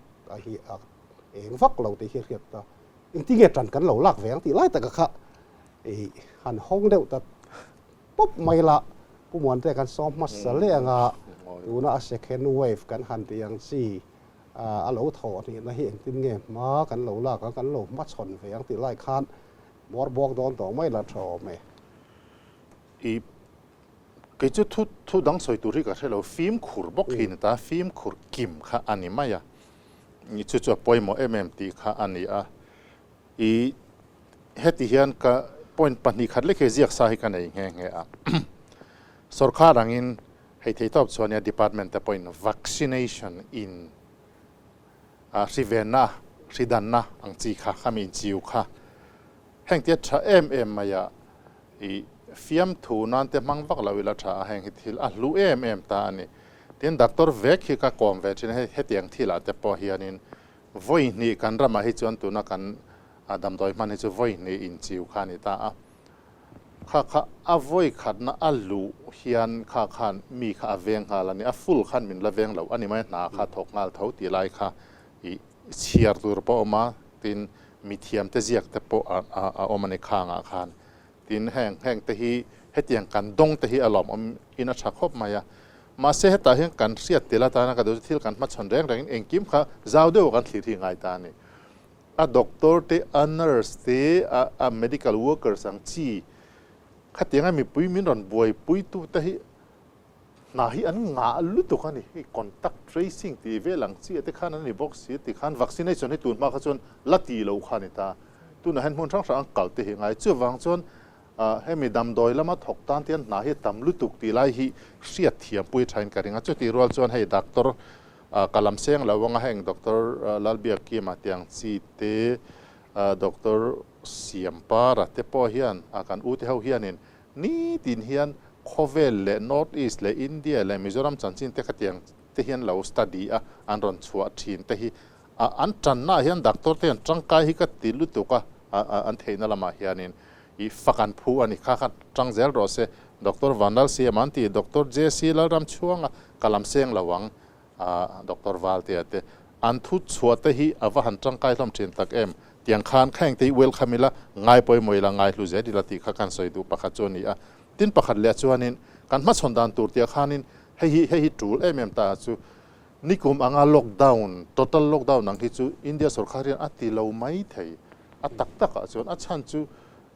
Speaker 1: เองฟักเราตีเขียดตาจริงๆจันกันเราลักแหวงตีไล่แต่กะค่ะหันห้องเดียวแต่ปุ๊บไม่ละผู้มวลแต่กันซ้อมมาเสลียงดูนะ second wave กันหันที่ยังสี่เหลาถอดนี่นะเห็นตินเงี้ยมากันเหลาลากกันเหลามาชนแฝงติไล่คานบอดบอกโดนต่อไม่ละชอไหม
Speaker 2: อีก็จะทุดังสวยตัวที่ก็ใช่เราฟิล์มขุดบอกหินตาฟิล์มขุดกิมค่ะอันนี้ไม่อะนี่จะปล่อยหมอMMTค่ะอันนี้อีเฮติเฮียนก็ปอยปันนี้ขัดเล็กเจียกสาให้กันเองไงสุรคารังอินให้ที่ตอบส่วนเนี่ย department แต่ point vaccination in สิเวน่าสิดันนะอังจีค่ะขมิ้นจิวค่ะแห่งเตี้ยชะมาอย่าฟิล์มถูนั่นแต่มังวักเราเวลาชะแห่งที่ลูตานี่เตียนดักตอร์เวกที่ก็กอมเวชินให้เตียงที่ละแต่พอเฮียนินvoiนี่กันรามาให้จวนตัวนักกันดำดอยมันให้จะvoiนี่อินจิวค่ะนี่ตา kha avoid khat na alu hian kha khan mi kha aveng halani a full khan min laveng lo ani mai na kha thok ngal tho ti lai kha I chiar tur po ma tin mi thiam te ziak te po a omani khanga khan tin heng te hi hetiang kan dong te hi alom in a thakop maya ma se heta hian kan riat tela ta na ka do thil kan ma chon reng reng engkim kha zau deu kan thli thi ngai ta ni a doctor te a nurse te a medical worker sang chi khatianga mi pui min ron buai pui tu te hi na hi an nga lu to kan ni contact tracing ti ve lang chi te khan ani box si ti khan vaccination hi tun ma kha chon lati lo khan ta tu na han mun thang sang kal te hi ngai chu wang chon hemi dam doi lama thok tan tian na hi tam lu tuk ti lai hi riat thiam pui thain karinga chu ti rol chon hei doctor kalam seng lawanga heng doctor lalbia ki ma tiang chi te doctor siampa ra te po hian akan u te ho hianin ni tin hian khovel le north east le india le mizoram chanchin te khatiang te hian lo study a an ron chua thin te hi an tan na hian doctor te an tangkai hi ka ti lu tu ka an theina lama hianin I fakan phu ani kha kha tangzel ro se doctor vandal siamanti doctor jc laram chuanga kalam seng lawang doctor valte ate an thu chuate hi awa han tangkai lam thin tak em tiang khan khang te welcome la ngai poi moila ngai hlu ze dilati kha kan soi du pakha choni a tin pakhat le chuanin kan ma chondan tur tia khanin hei tool em ta chu nikum anga lockdown total lockdown nang hi chu india sarkarian ati lo mai thei a tak tak a chon a chan chu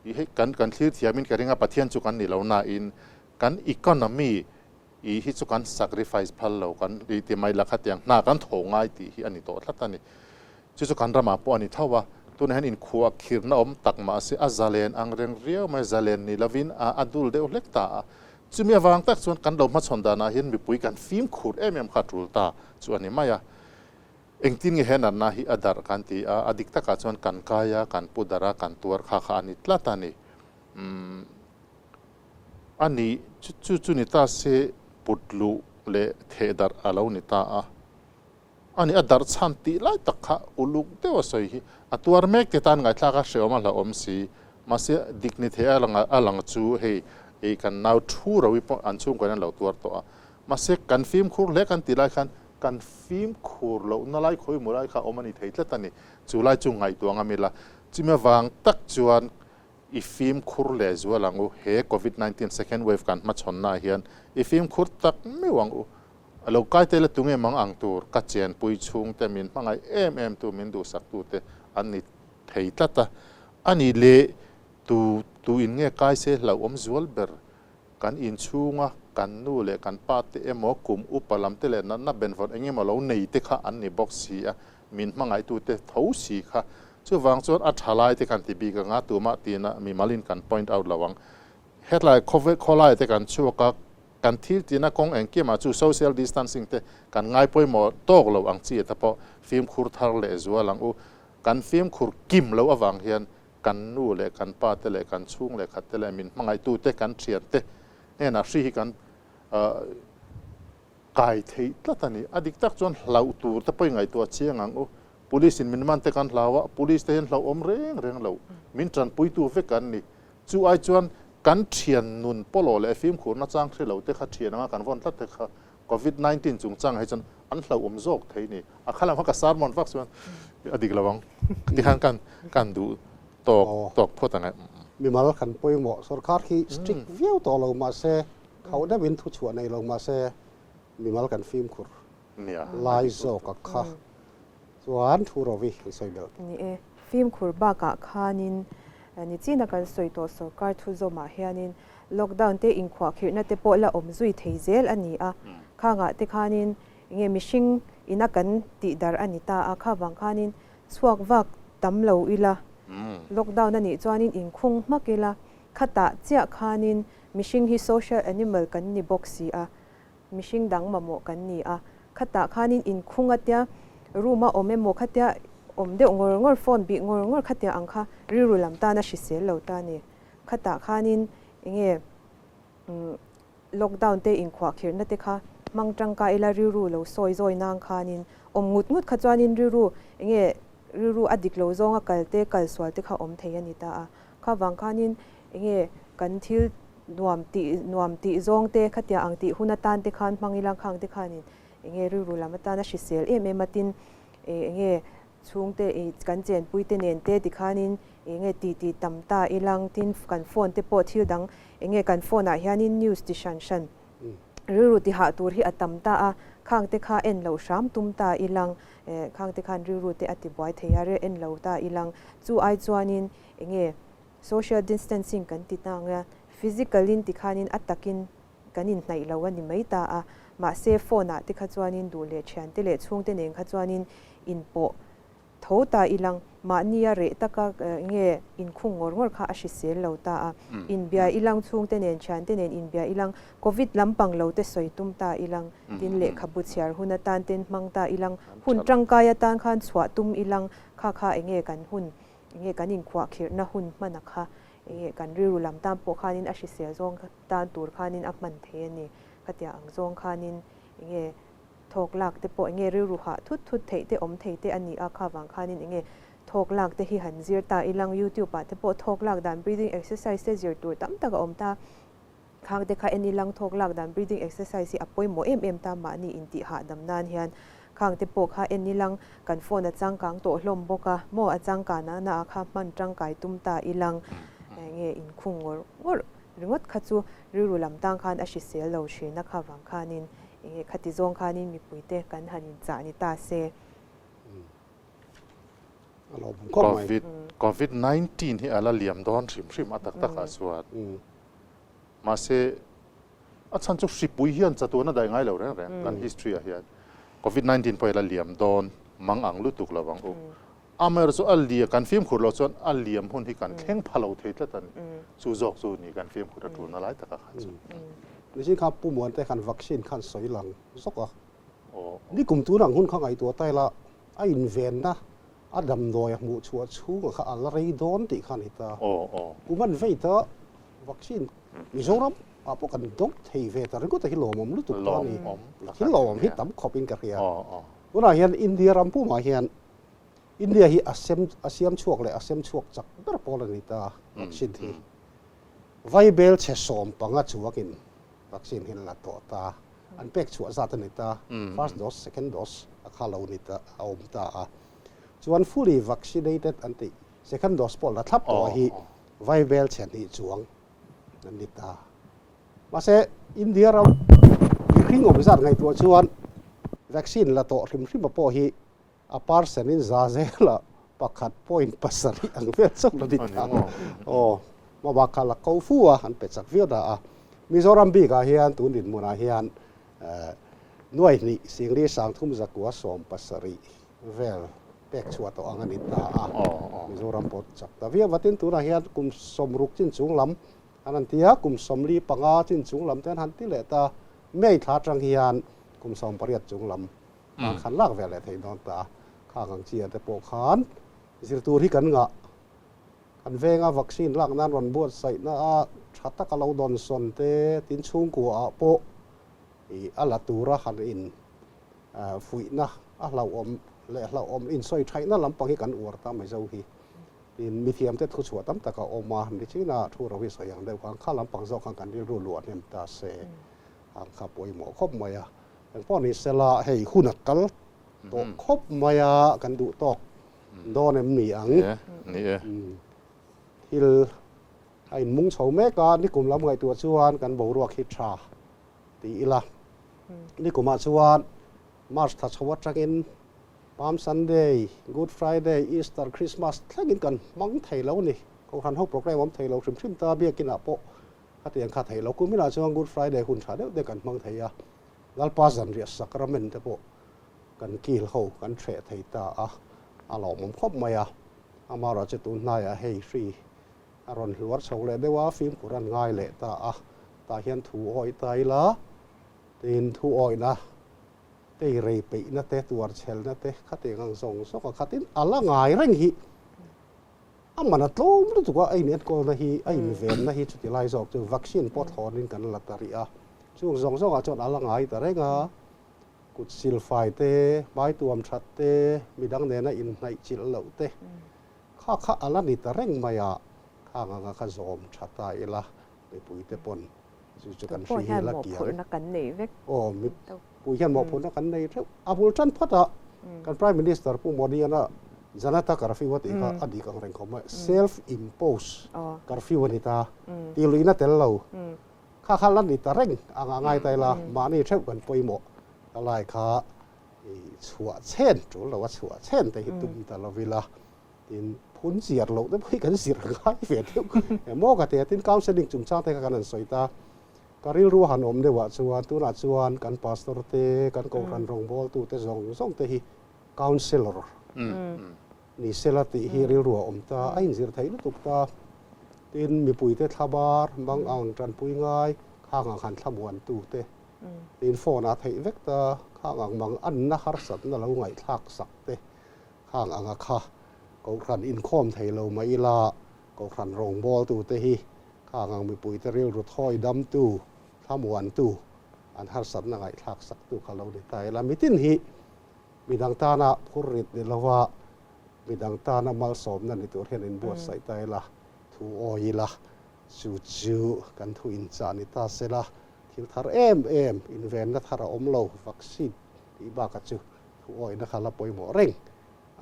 Speaker 2: I kan thlir thiamin karinga pathian chu kan ni lo na in kan economy I hi chu kan sacrifice phal lo kan ti mai la khatiang na kan thongai ti hi ani to thlatani chu kan rama po ani thawa tun han in khuwa khirna takma se azalen angreng rio mai zalen ni lavin adul de lekta chumi awang tak chuan kan lo ma chonda na hin mi pui kan film khur em khatul ta chu ani maya engtin nge hen na hi adar kan ti adik ta ka chuan kan kaya kan pudara kan tur kha ani tlatani ani chu ni ta se putlu le thedar alo ni ta ani adar chanti lai takha uluk te wasoi hi atuar mek te tan ngai thlaka hreoma la om si ma se dikni the alang chu hei e kan nau thu rawi po an chung kan lo tuar to ma se kan film khur le kan ti lai khan kan film khur lo na lai khoi murai kha omani thei tlatani chu lai chu ngai tuanga mila chima wang tak chuan I film khur le zualangu he covid-19 second wave kan ma chonna hian I film khur tak me wangu alo kai tele tunge mang ang tur ka chen pui chung te min mangai em tu min du sak tu te ani thei tlata ani le tu in nge kai se lo om zual ber kan in chunga kan nu le kan pa te emo kum upalam te le na ben von enge ma lo nei te kha an ni box si a min mangai tu te tho si kha chu wang chon a thalai te kan ti bi ka nga tu ma ti na mi malin kan point out lawang headline covid kholai te kan chu ka kan thil tina kong engke ma chu social distancing te kan ngai poi mo tok lo ang chi ta po film khur thar le zualang u kan film khur kim lo awang hian kan nu le kan pa te le kan chung le khat te le min mangai tu te kan thian te ne na hri hi kan kai thei tlatani adik tak chon hlau tur te poi ngai tu chiangang u police in min man te kan hlawa police te hen hlau om reng lo min tran pui tu ve kan ni chu ai chuan kan thian nun polo le film khur na chang thelo te kha thian nga kan von tlat te kha covid-19 chung chang hai chan an hlau om jok thei ni a khalam ka sarmon vak chuan adik lawang ti han kan du tok photanga
Speaker 1: mi mal kan poi mo sarkar khi strict view to lo ma se khau da win thu chua nei lo ma se mi mal kan film khur
Speaker 2: nia
Speaker 1: lai zo ka kha chuan thu ro vi soi bel
Speaker 3: ni film khur ba ka khanin ni china kan soi to sarkar thu zo ma hianin lockdown te in khwa khirna te po la om zui theizel ani a khanga te khanin nge mishing ina kan ti dar ani ta a kha wang khanin chuak wak tam lo ila lockdown ani chuanin in khung makila khata chia khanin mishing hi social animal kan ni boxi a mishing dang mamo kan ni a khata khanin in khunga tia ruma omemo khatia omde ngor phone bi ngor khatia angkha riru lamta na shisel lo ta ni khata khanin nge lockdown te in khwa khir na te kha mangtang ka ila riru lo soi zoi nang khanin ngut kha chuanin riru adik lo zonga kalte kal swal te kha om thei ani ta a kha wang khanin nge กันทิลนวมติซองเตขัดยาอังติหุนตันเตขันมังอิลังขังเตขันินเงรูรูลามาตานาชิเซลเอมาตินเงช่วงเตกันเจนปุยเตเนนเตติขันินเงตีตัมตาอิลังตินกันโฟนเตปอทิลดังเงกันโฟนอาเฮียนินนิวส์ดิชันชันรูติหาตัวที่อัตัมตาข้างเตขาเอ็นเหลาชามตุมตาอิลังข้างเตขันรูเตอติบอยเทียเรเอ็นเหลาตาอิลังจูไอจวนินเงsocial distancing กันติดนางphysicalin tikhanin atakin kanin hnai lawani maita a ma se phone a tikha chuanin du le thian te le chung te neng kha chuanin in po thota ilang ma nia re taka nge in khung ngor kha ashi sel lota a in bia ilang chung te nen thian te nen in bia ilang covid lampang lo te soitum ta ilang tin le khabu chiar huna tan ten mangta ilang hun tangkaya tan khan chwa tum ilang kha enge kan hun enge kanin khwa khir na hun manakhaกันริรุลำตามโปคานินอาชิเซียซองตานตูร์คานินอักมันเทนี่ขัดยาอังซองคานินเงี้ยทอกหลักแต่โปเงี้ยริรุหะทุดเทเตอมเทเตอันนี้อาคาวังคานินเงี้ยทอกหลักแต่ฮิหันเซียร์ตาอีลังยูทูบปะแต่โปทอกหลักดัน breathing exercise เซียร์ตัวตั้มตะกอมตาข้างแต่ข้าอันนี้ลังทอกหลักดัน breathing exercise สิอป่วยโมตามมานี่อินติหาดำนานเฮียนข้างแต่โปข้าอันนี้ลังกันโฟนอาจังกังโตลมบกะโมอาจังกานาอาคามันจังไก่ตุ้มตาอีลังเงี้ยอินคุงวอร์รึงดขัดจูรูลำตังคันอาชิเซลเราเชนักวังคานินเงี้ยขัดที่ซองคานินมีปุ๋ยเตกันหันินจานิตาเซ
Speaker 2: COVID-19 ที่อะไรเหลี่ยมดอนริมอัตตักอาสวดมาเซอันจุกสิปุยเฮียนจะตัวน่าได้ง่ายเหล่านั้นกัน history เฮียน COVID-19 ไปอะไรเหลี่ยมดอนมังอังลุตุกละวังอาเมริกาอัลเลียกันฟิล์มขุดเราจนอัลเลียมคนที่กันแข่งพะเราเทศตันสู้จอกสู้นี่กันฟิล์มขุดตัวน่าไล่ตะกักขัน
Speaker 1: นี่สิครับผู้มวลแต่ขันวัคซีนขันสอยหลังสกอ่ะนี่กลุ่มตัวหลังหุ้นข้างไอตัวใต้ละไออินเวนนะอดัมดอยหมู่ชัวชูข้าอะไรโดนติขันหิตากูมันเวทวัคซีนมิโซรัมพวกกันดงเทเวตาเรื่องก็แต่ฮิโลมมรู้ตัวนี้ฮิโลมฮิตตั้มขอบอินกับเฮียวันนั้นเฮียนอินเดียรัมผู้มาเฮียนอินเดียฮีอาเซียมช่วงเลยอาเซียมช่วงจักเบอร์พอลนิตาวัคซีนที่ไวเบลเชสอมปังอาชัวกินวัคซีนเห็นละตัวตาอันเป็กชัวจัดนิตา first dose second dose อาคาลานิตาเอาอุตาส่วน fully vaccinated อันที่ second dose พอละทับตัวฮีไวเบลเชนฮีช่วงนั่นนิตามาเสอินเดียเราครึ่งอภิษฎไงตัวชวนวัคซีนละตัวริมมาพอฮีอาปาร์เซนินซาเซล่ะปักขัดพอยน์ปัสสรีอังเวลส่งระดิษฐ์มาบักขัดละเขาฟัวอันเป็ดสักเวียดามิโซรัมบีกาเฮียนตุนดินมุนาเฮียนหน่วยนี้สิ่งที่สังทุ่มจักวัสมปัสสรีเวลเป็กชัวตัวอังนิตามิโซรัมปดจักแต่เวียวัตินตุนาเฮียนกุมสมรุกจินจุงลำอันนั้นที่ฮะกุมสมรีปังอาจินจุงลำแต่หันที่เลตาไม่ท้าจังเฮียนกุมสมปริยัติจุงลำขันลักเวลเทนอนตาข้ากังเชียแต่ปกขันสิตัวที่กันงะกันเวงวัคซีนลักนั้นวันบวชใส่น่าชัดตะกเราดอนสนเตตินชุงกัวโปอัลตูระขันอินฝุ่ยนะเราอมและเราอมอินซอยไทยนั่นลำปังให้กันอวดตามไม่เจ้าฮีอินมีเทียมเตทุชัวตั้มแต่ก็อมมาดิชินาทุเราวิสัยอย่างเดียวกันข้าลำปังเจ้าขังกันที่รัวเนี่ยตาเสขับป่วยหมอครบมายาพ่อนี่เสละให้คุณนักกัลตกครบมายากันดูตอกโดนมีอังที่ไอ้มุงเฉาแม่กันนี่กลุ่มลำไงตัวชวนกันบรัวคิดชาตีละนี่กลุ่มมาชวนมาร์ชทัชวัตจักินพามซันเดย์กูดฟรายเดย์อีสเตอร์คริสต์มาสทั้งกินกันมังไทยแล้วนี่เขาทันเขาโปรแกรมมังไทยเราชิมตาเบียกินอะโปขัดยังขัดไทยเรากูไม่น่าชวนกูดฟรายเดย์คุณชาเดียวกันมังไทยแล้วพาสันเรียสักระเมนแต่โปกันกี่เขากันเทรดไทยตาหลอกมันครบมามาเราจะตุนนายให้ฟรีอารมณ์หัวชงเลยได้ว่าฟิล์มกุรันง่ายเลยตาเห็นถูอ้อยตายละตีนถูอ้อยนะเตะเรย์ปีนะเตะตัวเชลนะเตะขัดเองงังส่งสกัดขัดอินอะไรง่ายเร่งฮีมันน่ะโตรู้ตัวไอ้เนี่ยก็นะฮีไอ้เวนนะฮีจุดที่ไล่สอบจะวัคซีนปอดหอนินกันละตาริช่วงส่งจนอะไรง่ายแต่เร่งกุดซิลไฟเตะใบตัวมชัดเตะมีดังเนน่ะอินในจิลเหลาเตะข้าอะไรนี่แต่เร่งมาข้างข้าโจมชัดตายละ ไปปุ๋ยเตปนจุกัน
Speaker 3: พอ
Speaker 1: ฟรี
Speaker 3: แห่ห
Speaker 1: ละ
Speaker 3: มอ
Speaker 1: เกีย
Speaker 3: ผลนักกันหนีเวก
Speaker 1: โอ้มีปุ๋ยแค่หมอผลนักกันในอาบุลจันพัดกัน Prime Minister ผู้โมดีนะจันทร์การฟิวติก็อดีตของแรงคอมว่า self impose การฟิวนี่ตาตีลุยน่าเตลเราข้าลันนี่ตาเร่งง่ายแต่ละมานี่เท่ากันปอยหมออะไรข้าชัวเช่นจุลว่าชัวเช่นแต่ฮิตุมแต่ละเวลาตินพ้นเสียเราได้ไม่กันเสียง่ายเฟียดหมอกระเตตินก้าวเส้นจุ่มช่างแต่กันนั่นสวยตาการรู้หันอมได้ว่าชวนตัวนัดชวนกันพาสตอร์เตกันกองกันรองบอลตัวเตะส่งเตะฮีคาวน์เซลล์นี่เซลติฮีริรัวอมตาไอ้สิรไทยลุตุกตาตินมีปุ๋ยเตะทบาร์บางอ่างจันปุ๋ยง่ายข้างอ่างหันทบวนตัวเตะตินโฟนาไทยเวกตาข้างอ่างบางอันนักฮาร์สัตนั่นเราไงทักสักเตะข้างอ่างข้ากองขันอินคอมไทยเราไม่ละกองขันรองบอลตัวเตะฮีข้างอ่างมีปุ๋ยเตะเรียวรถถอยดำตัวทบวนตัวอันฮาร์สัตนั่นไงทักสักตัวเขาเราได้แต่ละมิตินฮีมีดังตานะพูดริดเดลว่ามีดังตานะมาสมนั่นในตัวเห็นบวชใส่ใจละทูออยละจูกันทูอินจานิตาเสละที่ทาร์อินเวนนัทาร์อมโลวัคซีนที่บากจูทูออยนะคะละปอยหมอเร่ง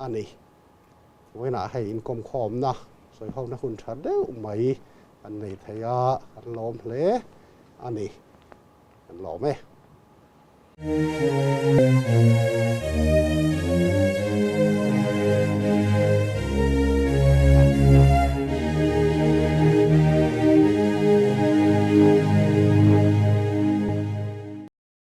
Speaker 1: อันนี้ไว้หน้าให้อินคอมคอมนะสวยเขานะคุณชัดเด้อไหมอันนี้ทยาอันล้อมเพลอันนี้อันล้อมไหม